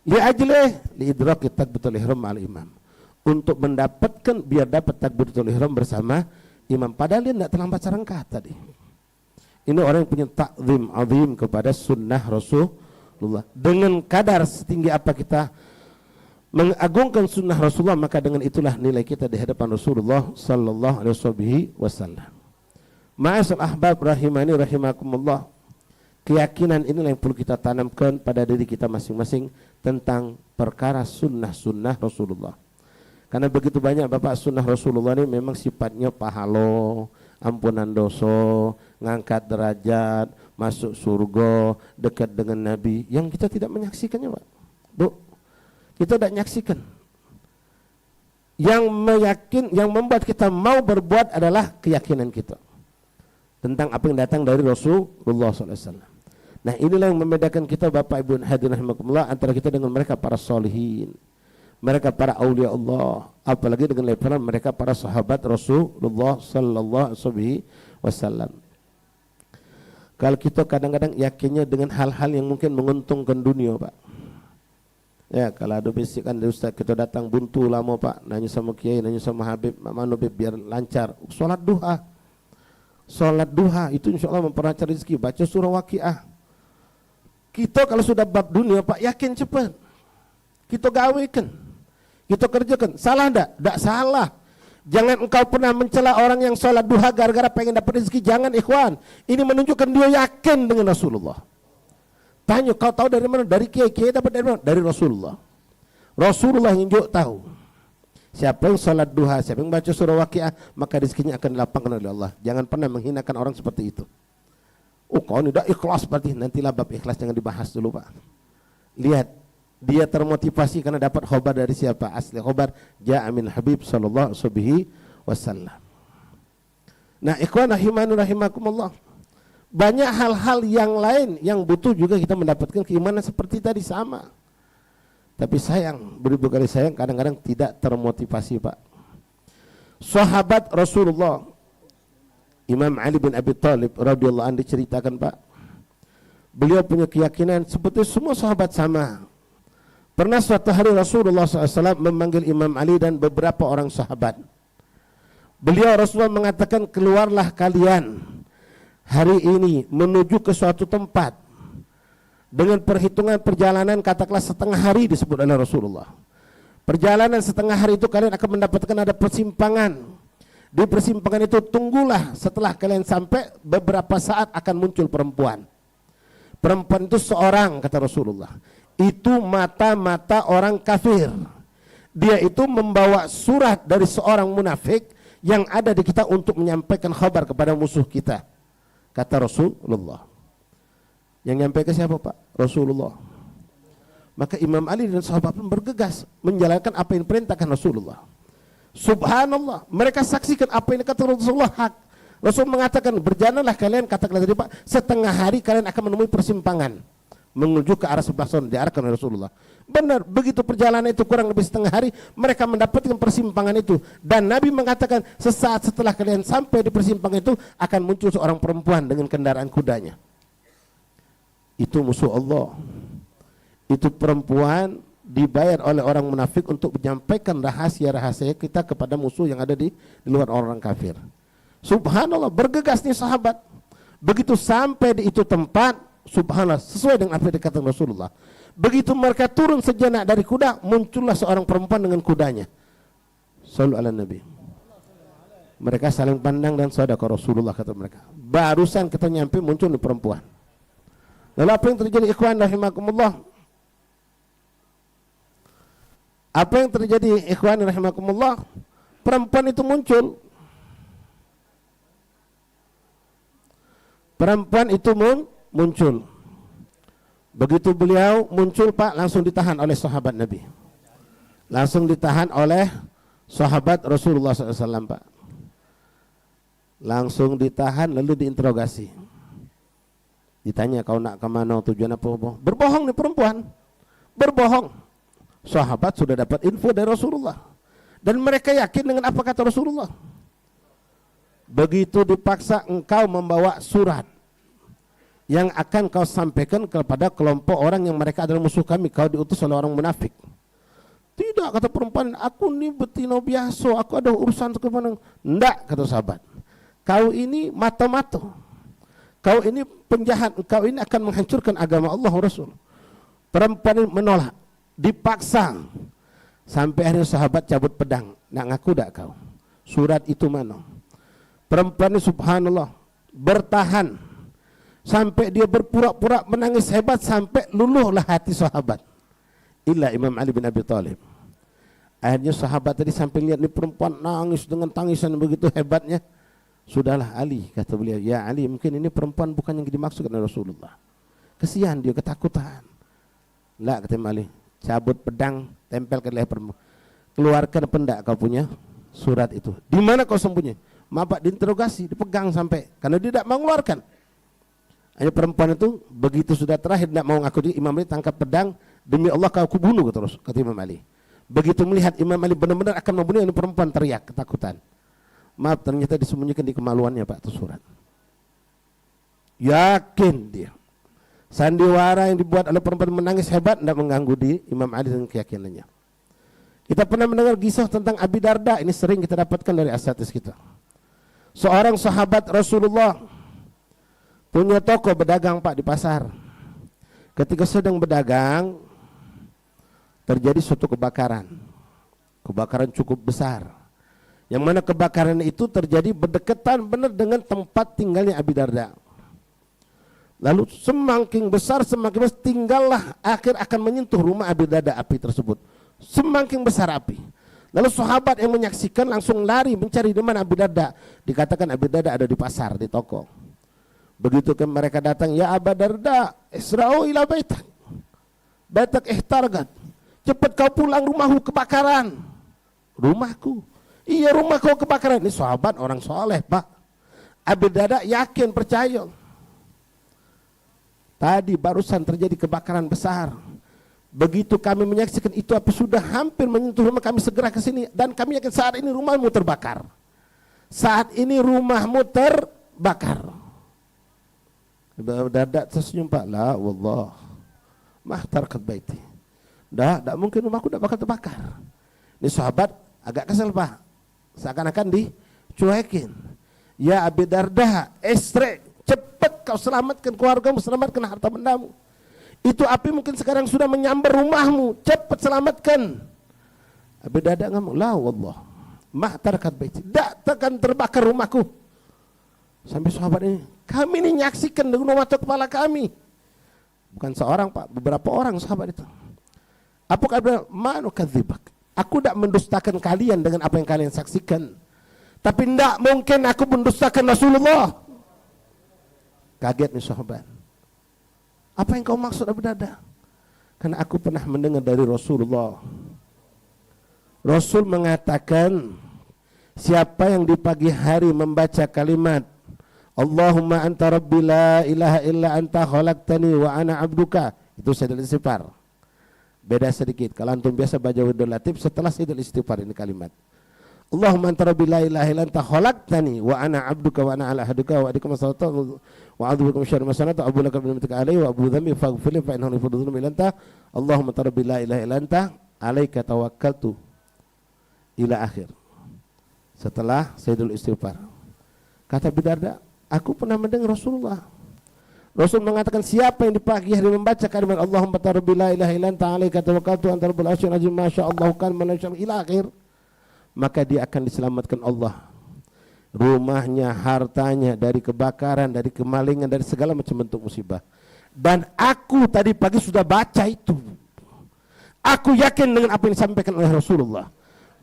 Speaker 4: Liidraki takbiratul ihram ma'al imam, untuk mendapatkan, biar dapat takbiratul ihram bersama imam, padahal dia tidak terlambat serangkat tadi. Ini orang yang punya takzim azim kepada sunnah Rasulullah. Dengan kadar setinggi apa kita mengagungkan sunnah Rasulullah, maka dengan itulah nilai kita di hadapan Rasulullah sallallahu alaihi wasallam. Ma'asal ahbab rahimani rahimakumullah, keyakinan inilah yang perlu kita tanamkan pada diri kita masing-masing tentang perkara sunnah-sunnah Rasulullah. Karena begitu banyak Bapak sunnah Rasulullah ini memang sifatnya pahalo, ampunan dosa, ngangkat derajat, masuk surga, dekat dengan Nabi, yang kita tidak menyaksikannya, Pak. Bu, kita tidak menyaksikan. Yang membuat kita mau berbuat adalah keyakinan kita tentang apa yang datang dari Rasulullah SAW. Nah, inilah yang membedakan kita Bapak Ibu hadirin rahimakumullah antara kita dengan mereka para solihin, mereka para aulia Allah, apalagi dengan levelan mereka para sahabat Rasulullah sallallahu alaihi wasallam. Kalau kita kadang-kadang yakinnya dengan hal-hal yang mungkin menguntungkan dunia, Pak. Ya, kalau ada bisikan dari Ustaz, kita datang buntu lama, Pak, nanya sama Kiai, nanya sama Habib, mana Habib biar lancar. Salat duha. Salat duha itu insyaallah memperlancar rezeki, baca surah Waqiah. Kita kalau sudah bab dunia, Pak, yakin cepat. Kita gawekan, kita kerjakan. Salah enggak? Enggak salah. Jangan engkau pernah mencela orang yang sholat duha gara-gara pengen dapat rezeki. Jangan, ikhwan. Ini menunjukkan dia yakin dengan Rasulullah. Tanya, kau tahu dari mana? Dari kiai dapat dari mana? Dari Rasulullah. Rasulullah yang juga tahu. Siapa yang sholat duha, siapa yang baca surah Waqiah, maka rezekinya akan dilapangkan oleh Allah. Jangan pernah menghinakan orang seperti itu. Oh, kau ini udah ikhlas berarti, nantilah bab ikhlas jangan dibahas dulu, Pak. Lihat, dia termotivasi karena dapat khobar dari siapa? Asli khobar ja'a min Habib sallallahu alaihi wasallam. Nah, ikhwan rahimani rahimakumullah, banyak hal-hal yang lain yang butuh juga kita mendapatkan keimanan seperti tadi sama. Tapi sayang, beribu kali sayang, kadang-kadang tidak termotivasi, Pak. Sahabat Rasulullah Imam Ali bin Abi Thalib radhiyallahu anhu diceritakan, Pak, beliau punya keyakinan seperti semua sahabat sama. Pernah suatu hari Rasulullah SAW memanggil Imam Ali dan beberapa orang sahabat. Rasulullah mengatakan, keluarlah kalian hari ini menuju ke suatu tempat. Dengan perhitungan perjalanan katakanlah setengah hari disebut oleh Rasulullah. Perjalanan setengah hari itu kalian akan mendapatkan ada persimpangan. Di persimpangan itu tunggulah, setelah kalian sampai beberapa saat akan muncul perempuan. Perempuan itu seorang, kata Rasulullah. Itu mata-mata orang kafir. Dia itu membawa surat dari seorang munafik yang ada di kita untuk menyampaikan kabar kepada musuh kita, kata Rasulullah. Yang nyampaikan siapa, Pak? Rasulullah. Maka Imam Ali dan sahabat pun bergegas menjalankan apa yang diperintahkan Rasulullah. Subhanallah, mereka saksikan apa yang kata Rasulullah hak. Rasul mengatakan, berjalanlah kalian, katakanlah tadi, Pak, setengah hari kalian akan menemui persimpangan menuju ke arah sebelah sana, diarahkan oleh Rasulullah. Benar, begitu perjalanan itu kurang lebih setengah hari, mereka mendapatkan persimpangan itu. Dan Nabi mengatakan, sesaat setelah kalian sampai di persimpangan itu akan muncul seorang perempuan dengan kendaraan kudanya. Itu musuh Allah. Itu perempuan dibayar oleh orang munafik untuk menyampaikan rahasia-rahasia kita kepada musuh yang ada di luar orang kafir. Subhanallah, bergegas nih sahabat. Begitu sampai di itu tempat, subhanallah, sesuai dengan apa yang dikatakan Rasulullah. Begitu mereka turun sejenak dari kuda, muncullah seorang perempuan dengan kudanya. Sallu ala Nabi. Mereka saling pandang dan sadaqah Rasulullah, kata mereka. Barusan kita nyampe muncul di perempuan. Lalu apa yang terjadi ikhwan rahimakumullah? Apa yang terjadi ikhwan rahimakumullah? Perempuan itu muncul. Perempuan itu muncul. Begitu beliau muncul Pak, langsung ditahan oleh sahabat Nabi. Langsung ditahan oleh sahabat Rasulullah SAW Pak. Langsung ditahan lalu diinterogasi. Ditanya, kau nak kemana, tujuan apa? Berbohong nih perempuan. Berbohong. Sahabat sudah dapat info dari Rasulullah. Dan mereka yakin dengan apa kata Rasulullah. Begitu dipaksa engkau membawa surat yang akan kau sampaikan kepada kelompok orang yang mereka adalah musuh kami, kau diutus oleh orang munafik. Tidak, kata perempuan, aku ini betina biasa, aku ada urusan kemana. Enggak, kata sahabat, kau ini mata-mata, kau ini penjahat, kau ini akan menghancurkan agama Allah Rasul. Perempuan ini menolak, dipaksa, sampai akhirnya sahabat cabut pedang. Nak ngaku tak kau? Surat itu mana? Perempuan ini subhanallah bertahan sampai dia berpura-pura menangis hebat sampai luluhlah hati sahabat. Illa Imam Ali bin Abi Thalib. Akhirnya sahabat tadi sampai lihat ni perempuan nangis dengan tangisan begitu hebatnya. Sudahlah Ali, kata beliau, ya Ali, mungkin ini perempuan bukan yang dimaksud oleh Rasulullah. Kesian dia, ketakutan. La, kata Imam Ali, cabut pedang, tempel ke leher perempuan. Keluarkan pendak kau punya surat itu. Di mana kau sembunyi? Mapak diinterogasi, dipegang sampai karena dia tidak mau mengeluarkan. Hanya perempuan itu begitu sudah terakhir tidak mau ngaku, Imam Ali tangkap pedang, demi Allah kau kubunuh terus, kata Imam Ali. Begitu melihat Imam Ali benar-benar akan membunuh, ini perempuan teriak ketakutan. Maaf, ternyata disembunyikan di kemaluannya Pak itu surat. Yakin dia. Sandiwara yang dibuat oleh perempuan menangis hebat tidak mengganggu di Imam Ali dengan keyakinannya. Kita pernah mendengar kisah tentang Abi Darda, ini sering kita dapatkan dari asatidz kita. Seorang sahabat Rasulullah punya toko berdagang Pak di pasar. Ketika sedang berdagang terjadi suatu kebakaran. Kebakaran cukup besar. Yang mana kebakaran itu terjadi berdekatan benar dengan tempat tinggalnya Abi Darda. Lalu semakin besar tinggallah akhir akan menyentuh rumah Abi Darda api tersebut. Semakin besar api. Lalu sahabat yang menyaksikan langsung lari mencari di mana Abi Darda. Dikatakan Abi Darda ada di pasar, di toko. Begitu kan mereka datang, ya Aba Darda, isra'u ila baitak. Baitak ihtargat. Cepat kau pulang, rumahmu kebakaran. Rumahku? Iya, rumah kau kebakaran. Ini sahabat orang soleh Pak. Abi Darda yakin, percaya. Tadi barusan terjadi kebakaran besar. Begitu kami menyaksikan itu api sudah hampir menyentuh rumah kami, segera ke sini dan kami yakin saat ini rumahmu terbakar. Saat ini rumahmu terbakar. Darda tersenyum Pak, la wallah mah tarkat baiti. Tak mungkin rumahku tak bakal terbakar. Ini sahabat agak kesel Pak, seakan-akan dicuekin. Ya Abi Darda, istri, cepat kau selamatkan keluargamu, selamatkan harta bendamu. Itu api mungkin sekarang sudah menyambar rumahmu, cepat selamatkan. Abi Darda ngomong, la wallah mah tarkat baiti, tak akan terbakar rumahku. Sampai sahabat ini, kami ini nyaksikan dengan mata kepala kami. Bukan seorang Pak, beberapa orang sahabat itu. Apa kata manu kadzibak? Aku tidak mendustakan kalian dengan apa yang kalian saksikan. Tapi tidak mungkin aku mendustakan Rasulullah. Kaget nih sahabat. Apa yang kau maksud Abu Darda? Karena aku pernah mendengar dari Rasulullah. Rasul mengatakan, siapa yang di pagi hari membaca kalimat Allahumma anta rabbi la ilaha illa anta khalaqtani wa ana abduka, itu Sayyidul Istighfar. Beda sedikit. Kalau antum biasa baca Wirdul Latif, setelah Sayyidul Istighfar ini kalimat Allahumma anta rabbi la ilaha illa anta khalaqtani wa ana abduka wa ana ala ahduka wa adika masalata wa a'udzubika min syarri ma sana'tu abu laka bi ni'matika alayya wa abu dhanbi faghfir li fa innahu la yaghfiru dhunuba illa anta Allahumma anta rabbi la ilaha illa anta alaika tawakkaltu ila akhir. Setelah Sayyidul Istighfar kata Abi Darda, aku pernah mendengar Rasulullah. Rasul mengatakan siapa yang di pagi hari membaca kalimat Allahumma rabbi la ilaha illa anta alaika tawakkaltu anta rabbul arsyil azim masyaallah kan manasya ila akhir, maka dia akan diselamatkan Allah. Rumahnya, hartanya dari kebakaran, dari kemalingan, dari segala macam bentuk musibah. Dan aku tadi pagi sudah baca itu. Aku yakin dengan apa yang disampaikan oleh Rasulullah.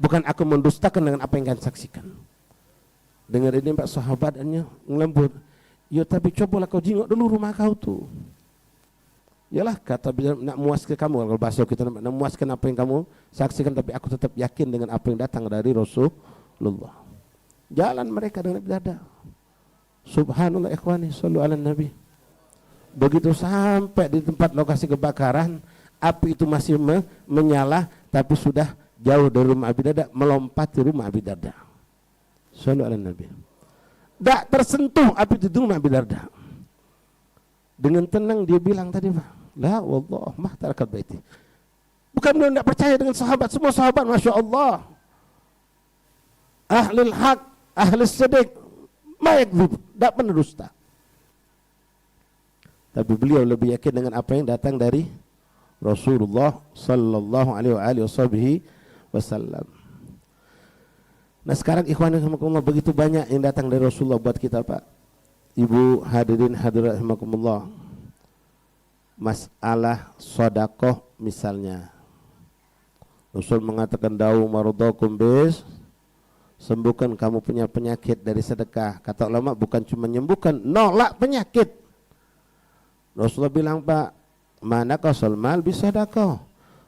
Speaker 4: Bukan aku mendustakan dengan apa yang kalian saksikan. Dengar ini Pak sahabatnya ngelembur. Ya tapi cobalah kau jenguk dulu rumah kau tuh. Yalah kata nak muaskan kamu, kalau bahasa kita nak muaskan apa yang kamu saksikan, tapi aku tetap yakin dengan apa yang datang dari Rasulullah. Jalan mereka dengan dada. Subhanallah ikhwani, sallu ala nabi. Begitu sampai di tempat lokasi kebakaran, api itu masih menyala, tapi sudah jauh dari rumah Abi Darda, melompati rumah Abi Darda. Sallu ala nabi. Tak tersentuh api itu di rumah Abi Darda. Dengan tenang dia bilang tadi, Pak, la wallah mah tarakat baiti. Bukan beliau tidak percaya dengan sahabat, semua sahabat Masya Allah ahlul haq, ahlul siddiq, ma yakdzib, tidak pendusta. Tapi beliau lebih yakin dengan apa yang datang dari Rasulullah sallallahu alaihi wasallam. Nah sekarang ikhwan rahimakumullah, begitu banyak yang datang dari Rasulullah buat kita Pak. Ibu hadirin hadirat rahimakumullah. Masalah sedekah misalnya. Rasul mengatakan da'u maradakum bis, sembuhkan kamu punya penyakit dari sedekah. Kata ulama bukan cuma menyembuhkan, nolak penyakit. Rasulullah bilang Pak, mana kasal mal bisadaqah,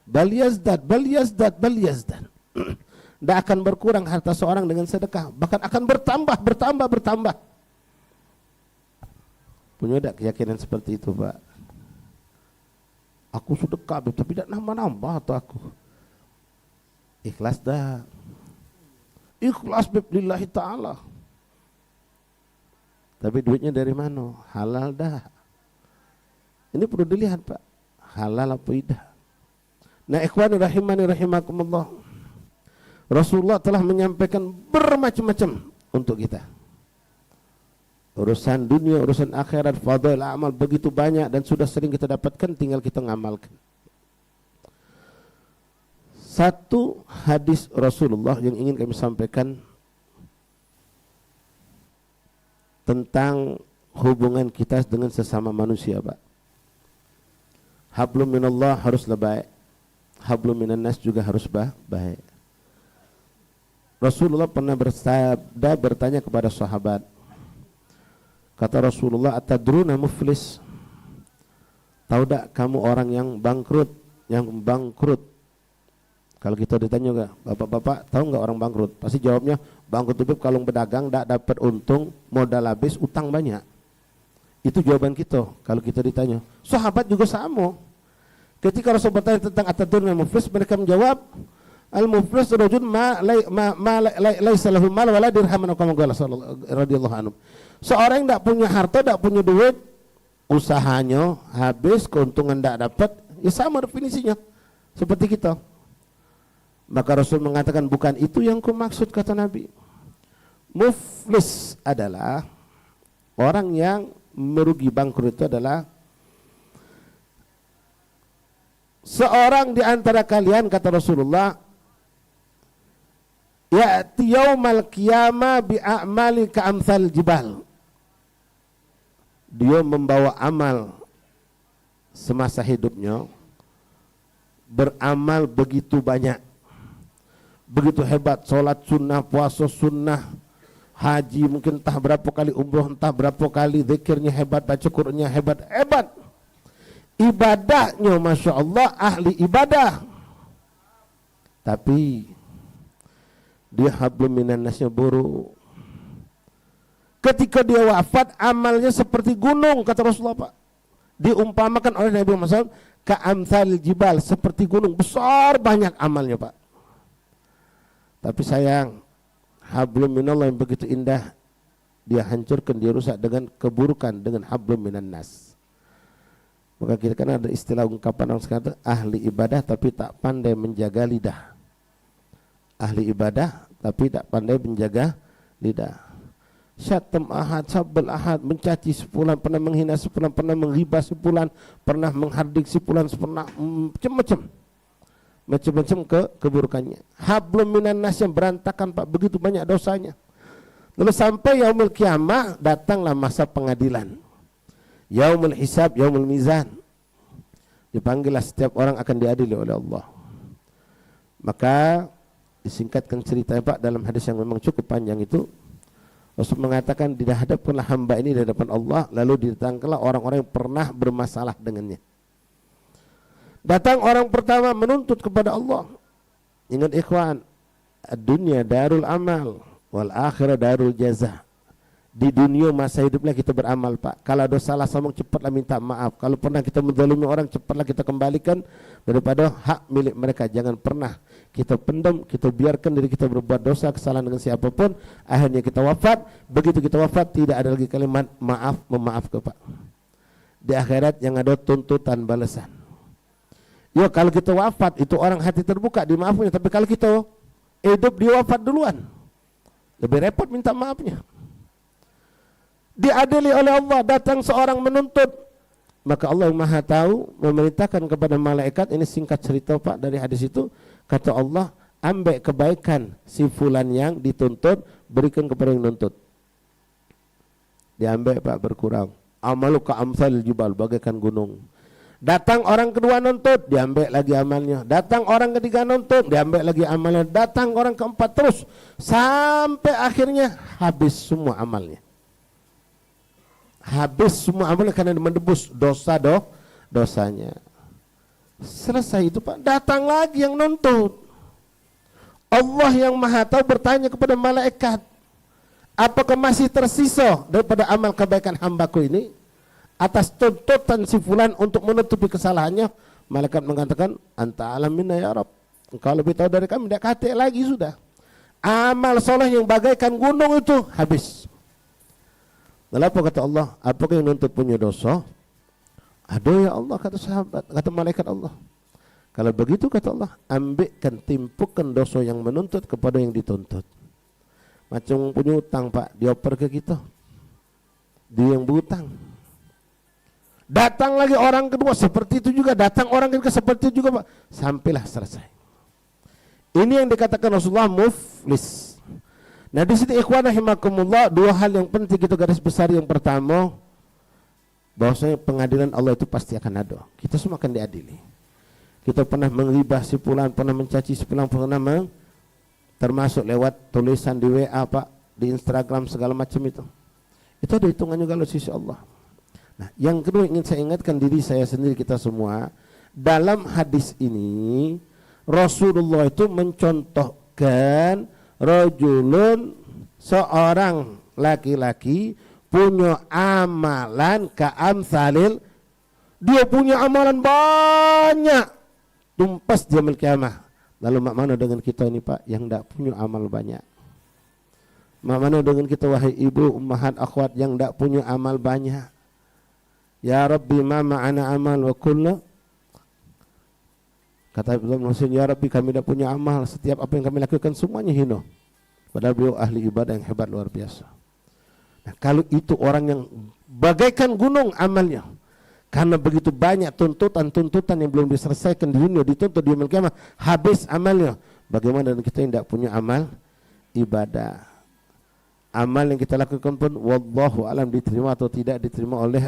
Speaker 4: bal yazdad. Tidak akan berkurang harta seorang dengan sedekah, bahkan akan bertambah. Punya tidak keyakinan seperti itu Pak? Aku sedekah tapi tidak nambah atau aku ikhlas dah. Ikhlas billahi ta'ala. Tapi duitnya dari mana? Halal dah. Ini perlu dilihat Pak, halal apa tidak. Nah ikhwani rahimani rahimakumullah, Rasulullah telah menyampaikan bermacam-macam untuk kita. Urusan dunia, urusan akhirat, fadail amal begitu banyak dan sudah sering kita dapatkan, tinggal kita ngamalkan. Satu hadis Rasulullah yang ingin kami sampaikan tentang hubungan kita dengan sesama manusia Pak. Hablum minallah haruslah baik, hablum minan nas juga harus baik. Rasulullah pernah bersabda, bertanya kepada sahabat, kata Rasulullah, atadruna muflis, tahu tak kamu orang yang bangkrut? Kalau kita ditanya enggak, bapak-bapak tahu enggak orang bangkrut? Pasti jawabnya, bangkrut itu kalau berdagang enggak dapat untung, modal habis, utang banyak. Itu jawaban kita kalau kita ditanya. Sahabat juga sama. Ketika Rasul bertanya tentang atadruna muflis, mereka menjawab, al-muflis rajul ma laisa lahu mal wala dirhaman kama qala radhiyallahu anhu. Seorang yang tidak punya harta, tidak punya duit, usahanya habis, keuntungan tidak dapat, ya sama definisinya seperti kita. Maka Rasul mengatakan bukan itu yang kumaksud, kata Nabi. Muflis adalah orang yang merugi, bangkrut itu adalah seorang di antara kalian, kata Rasulullah, ya'ti yaumal qiyamah bi'a'mali ka'amthal jibal. Dia membawa amal semasa hidupnya, beramal begitu banyak, begitu hebat, sholat sunnah, puasa sunnah, haji mungkin entah berapa kali, umroh entah berapa kali, zikirnya hebat, baca Qur'annya hebat, ibadahnya Masya Allah, ahli ibadah, tapi dia hablum minan nasnya buruk. Ketika dia wafat, amalnya seperti gunung, kata Rasulullah Pak. Diumpamakan oleh Nabi Muhammad ka'amthal jibal, seperti gunung besar banyak amalnya Pak. Tapi sayang, hablum minallah yang begitu indah, dia hancurkan, dia rusak dengan keburukan, dengan hablum minan nas. Maka kita kan ada istilah ungkapan orang sekarang, ahli ibadah tapi tak pandai menjaga lidah. Ahli ibadah tapi tak pandai menjaga lidah. Syatam ahad, sabbal ahad, mencaci sepulan, pernah menghina sepulan, pernah menghibah sepulan, pernah menghardik sepulan, pernah macam-macam keburukannya. Hablum minan nas yang berantakan Pak, begitu banyak dosanya. Lalu sampai yaumil kiamah, datanglah masa pengadilan. Yaumul hisab, yaumul mizan. Dipanggillah setiap orang akan diadili oleh Allah. Maka disingkatkan ceritanya Pak, dalam hadis yang memang cukup panjang itu, Rasul mengatakan dihadapkanlah hamba ini di hadapan Allah, lalu didatangkanlah orang-orang yang pernah bermasalah dengannya. Datang orang pertama menuntut kepada Allah. Ingat ikhwan, dunia darul amal, wal akhirah darul jaza. Di dunia masa hidupnya kita beramal Pak. Kalau ada salah sama cepatlah minta maaf. Kalau pernah kita menzalimi orang, cepatlah kita kembalikan daripada hak milik mereka. Jangan pernah kita pendam, kita biarkan diri kita berbuat dosa, kesalahan dengan siapapun. Akhirnya kita wafat. Begitu kita wafat tidak ada lagi kalimat maaf, memaafkan Pak. Di akhirat yang ada tuntutan balasan. Ya kalau kita wafat itu orang hati terbuka dimaafnya. Tapi kalau kita hidup dia wafat duluan, lebih repot minta maafnya. Diadili oleh Allah, datang seorang menuntut, maka Allah yang Maha Tahu memerintahkan kepada malaikat, ini singkat cerita Pak dari hadis itu, kata Allah, ambil kebaikan si fulan yang dituntut, berikan kepada yang nuntut. Diambil Pak, berkurang. Amaluka amsal jibal, bagaikan gunung. Datang orang kedua nuntut, diambil lagi amalnya. Datang orang ketiga nuntut, diambil lagi amalnya. Datang orang keempat terus sampai akhirnya habis semua amalnya. Habis semua amalnya karena menebus dosanya. Selesai itu Pak, datang lagi yang nuntut. Allah yang Maha Tahu bertanya kepada malaikat, apakah masih tersisa daripada amal kebaikan hambaku ini atas tuntutan si fulan untuk menutupi kesalahannya? Malaikat mengatakan, anta alam minna ya Rabb, engkau lebih tahu dari kami. Tidak kata lagi sudah. Amal soleh yang bagaikan gunung itu habis. Lalu apa kata Allah? Apakah yang nuntut punya dosa? Ada ya Allah, kata sahabat, kata malaikat Allah. Kalau begitu kata Allah, ambilkan, timpukan dosa yang menuntut kepada yang dituntut. Macam punya utang Pak, dioper ke kita, dia yang berutang. Datang lagi orang kedua seperti itu juga, datang orang ketiga seperti itu juga Pak, sampailah selesai. Ini yang dikatakan Rasulullah muflis. Nah di sini ikhwan rahimakumullah, dua hal yang penting kita garis besar. Yang pertama, bahwasanya pengadilan Allah itu pasti akan ada. Kita semua akan diadili. Kita pernah menghibah si fulan, pernah mencaci si fulan, pernah termasuk lewat tulisan di WA Pak, di Instagram segala macam itu. Itu ada hitungannya kalau sisi Allah. Nah, yang kedua ingin saya ingatkan diri saya sendiri, kita semua, dalam hadis ini Rasulullah itu mencontohkan rajulun, seorang laki-laki punya amalan ka'amsalil, dia punya amalan banyak, tumpas di yaumil qiyamah. Lalu mak mana dengan kita ini Pak yang tidak punya amal banyak? Mak mana dengan kita wahai ibu, ummahat, akhwat yang tidak punya amal banyak? Ya Rabbi ma ma'ana amal wa kullu. Kata Ibnu Mas'ud, ya Rabbi kami tidak punya amal, setiap apa yang kami lakukan semuanya hina. Padahal beliau ahli ibadah yang hebat luar biasa. Nah, kalau itu orang yang bagaikan gunung amalnya, karena begitu banyak tuntutan yang belum diselesaikan di dunia, dituntut di yaumil qiyamah, habis amalnya. Bagaimana dengan kita yang tidak punya amal ibadah? Amal yang kita lakukan pun wallahu alam diterima atau tidak diterima oleh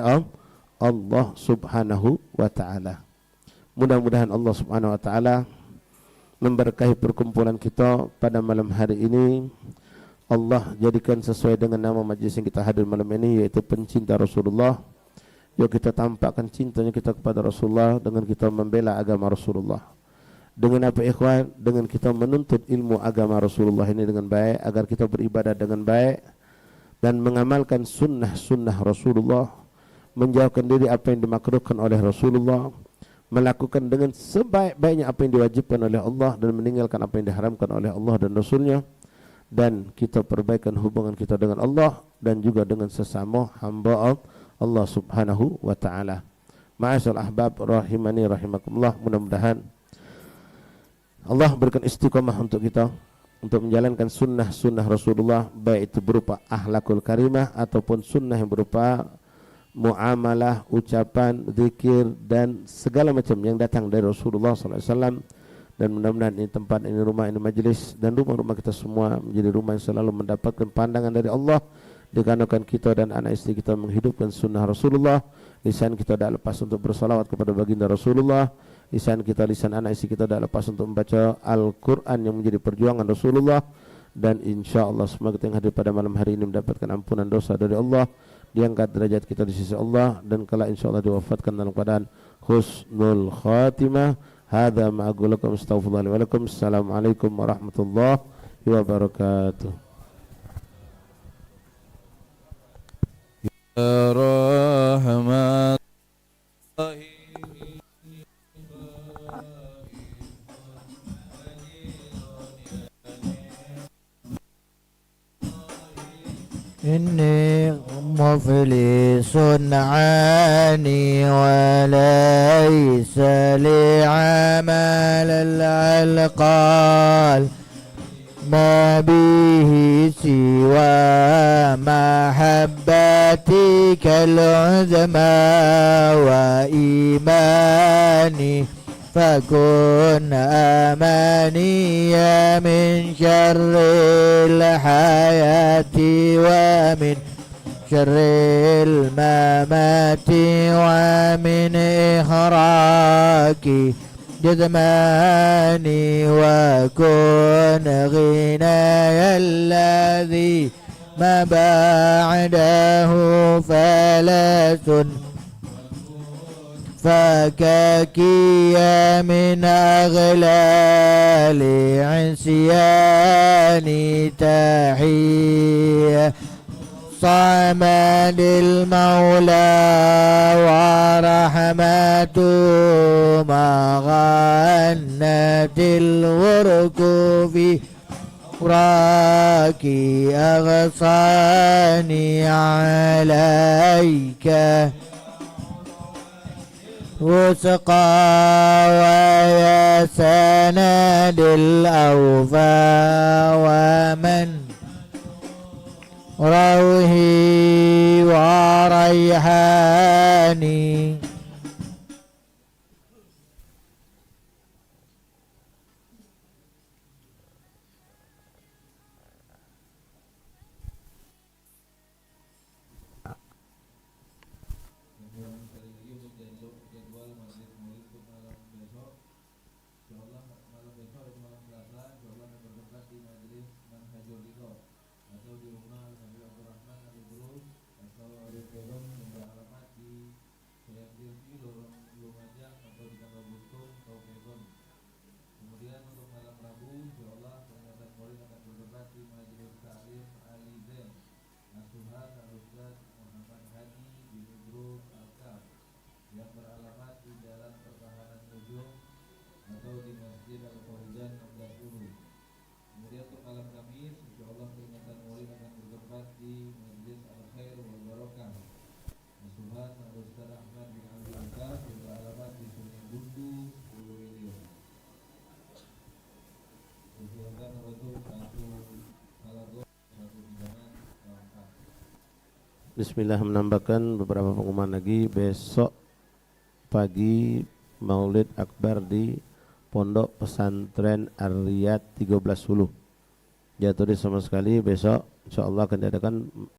Speaker 4: Allah Subhanahu wa taala. Mudah-mudahan Allah Subhanahu wa taala memberkahi perkumpulan kita pada malam hari ini. Allah jadikan sesuai dengan nama majlis yang kita hadir malam ini, yaitu pencinta Rasulullah. Yuk kita tampakkan cintanya kita kepada Rasulullah dengan kita membela agama Rasulullah. Dengan apa ikhwan? Dengan kita menuntut ilmu agama Rasulullah ini dengan baik, agar kita beribadah dengan baik dan mengamalkan sunnah-sunnah Rasulullah, menjauhkan diri apa yang dimakruhkan oleh Rasulullah, melakukan dengan sebaik-baiknya apa yang diwajibkan oleh Allah dan meninggalkan apa yang diharamkan oleh Allah dan Rasulnya, dan kita perbaikan hubungan kita dengan Allah dan juga dengan sesama hamba Allah Subhanahu wa taala. Ma'asyal ahbab rahimani rahimakumullah, mudah-mudahan Allah berikan istiqamah untuk kita untuk menjalankan sunnah-sunnah Rasulullah, baik itu berupa akhlakul karimah ataupun sunnah yang berupa muamalah, ucapan, zikir dan segala macam yang datang dari Rasulullah SAW. Dan mudah-mudahan ini tempat, ini rumah, ini majlis dan rumah-rumah kita semua menjadi rumah yang selalu mendapatkan pandangan dari Allah dikarenakan kita dan anak istri kita menghidupkan sunnah Rasulullah. Lisan kita tidak lepas untuk bersalawat kepada baginda Rasulullah. Lisan anak istri kita tidak lepas untuk membaca Al-Quran yang menjadi perjuangan Rasulullah. Dan insya Allah semua kita yang hadir pada malam hari ini mendapatkan ampunan dosa dari Allah, diangkat derajat kita di sisi Allah, dan kelak insya Allah diwafatkan dalam keadaan husnul khatimah. Hadza ma aqulu lakum astaghfirullah wa lakum. Assalamualaikum warahmatullahi wabarakatuh.
Speaker 1: Ya rahmat
Speaker 6: إني مفلس عني وليس لي عمل العلقال ما به سوى محبتك العظمى وإيماني فكن أماني من شر الحياة ومن شر الممات ومن إخراك جذماني وكن غناي الذي ما بعده فلس فكاكي من أغلال عصياني تحية صمد المولى ورحمة ما غنت الورك في راكي أغصاني عليك وسقى ويا سند الأوفى ومن روحي وريحاني
Speaker 4: Bismillah, menambahkan beberapa pengumuman lagi. Besok pagi Maulid Akbar di Pondok Pesantren Ar-Riyad 13 Hulu. Jatuh sama sekali besok insyaallah akan diadakan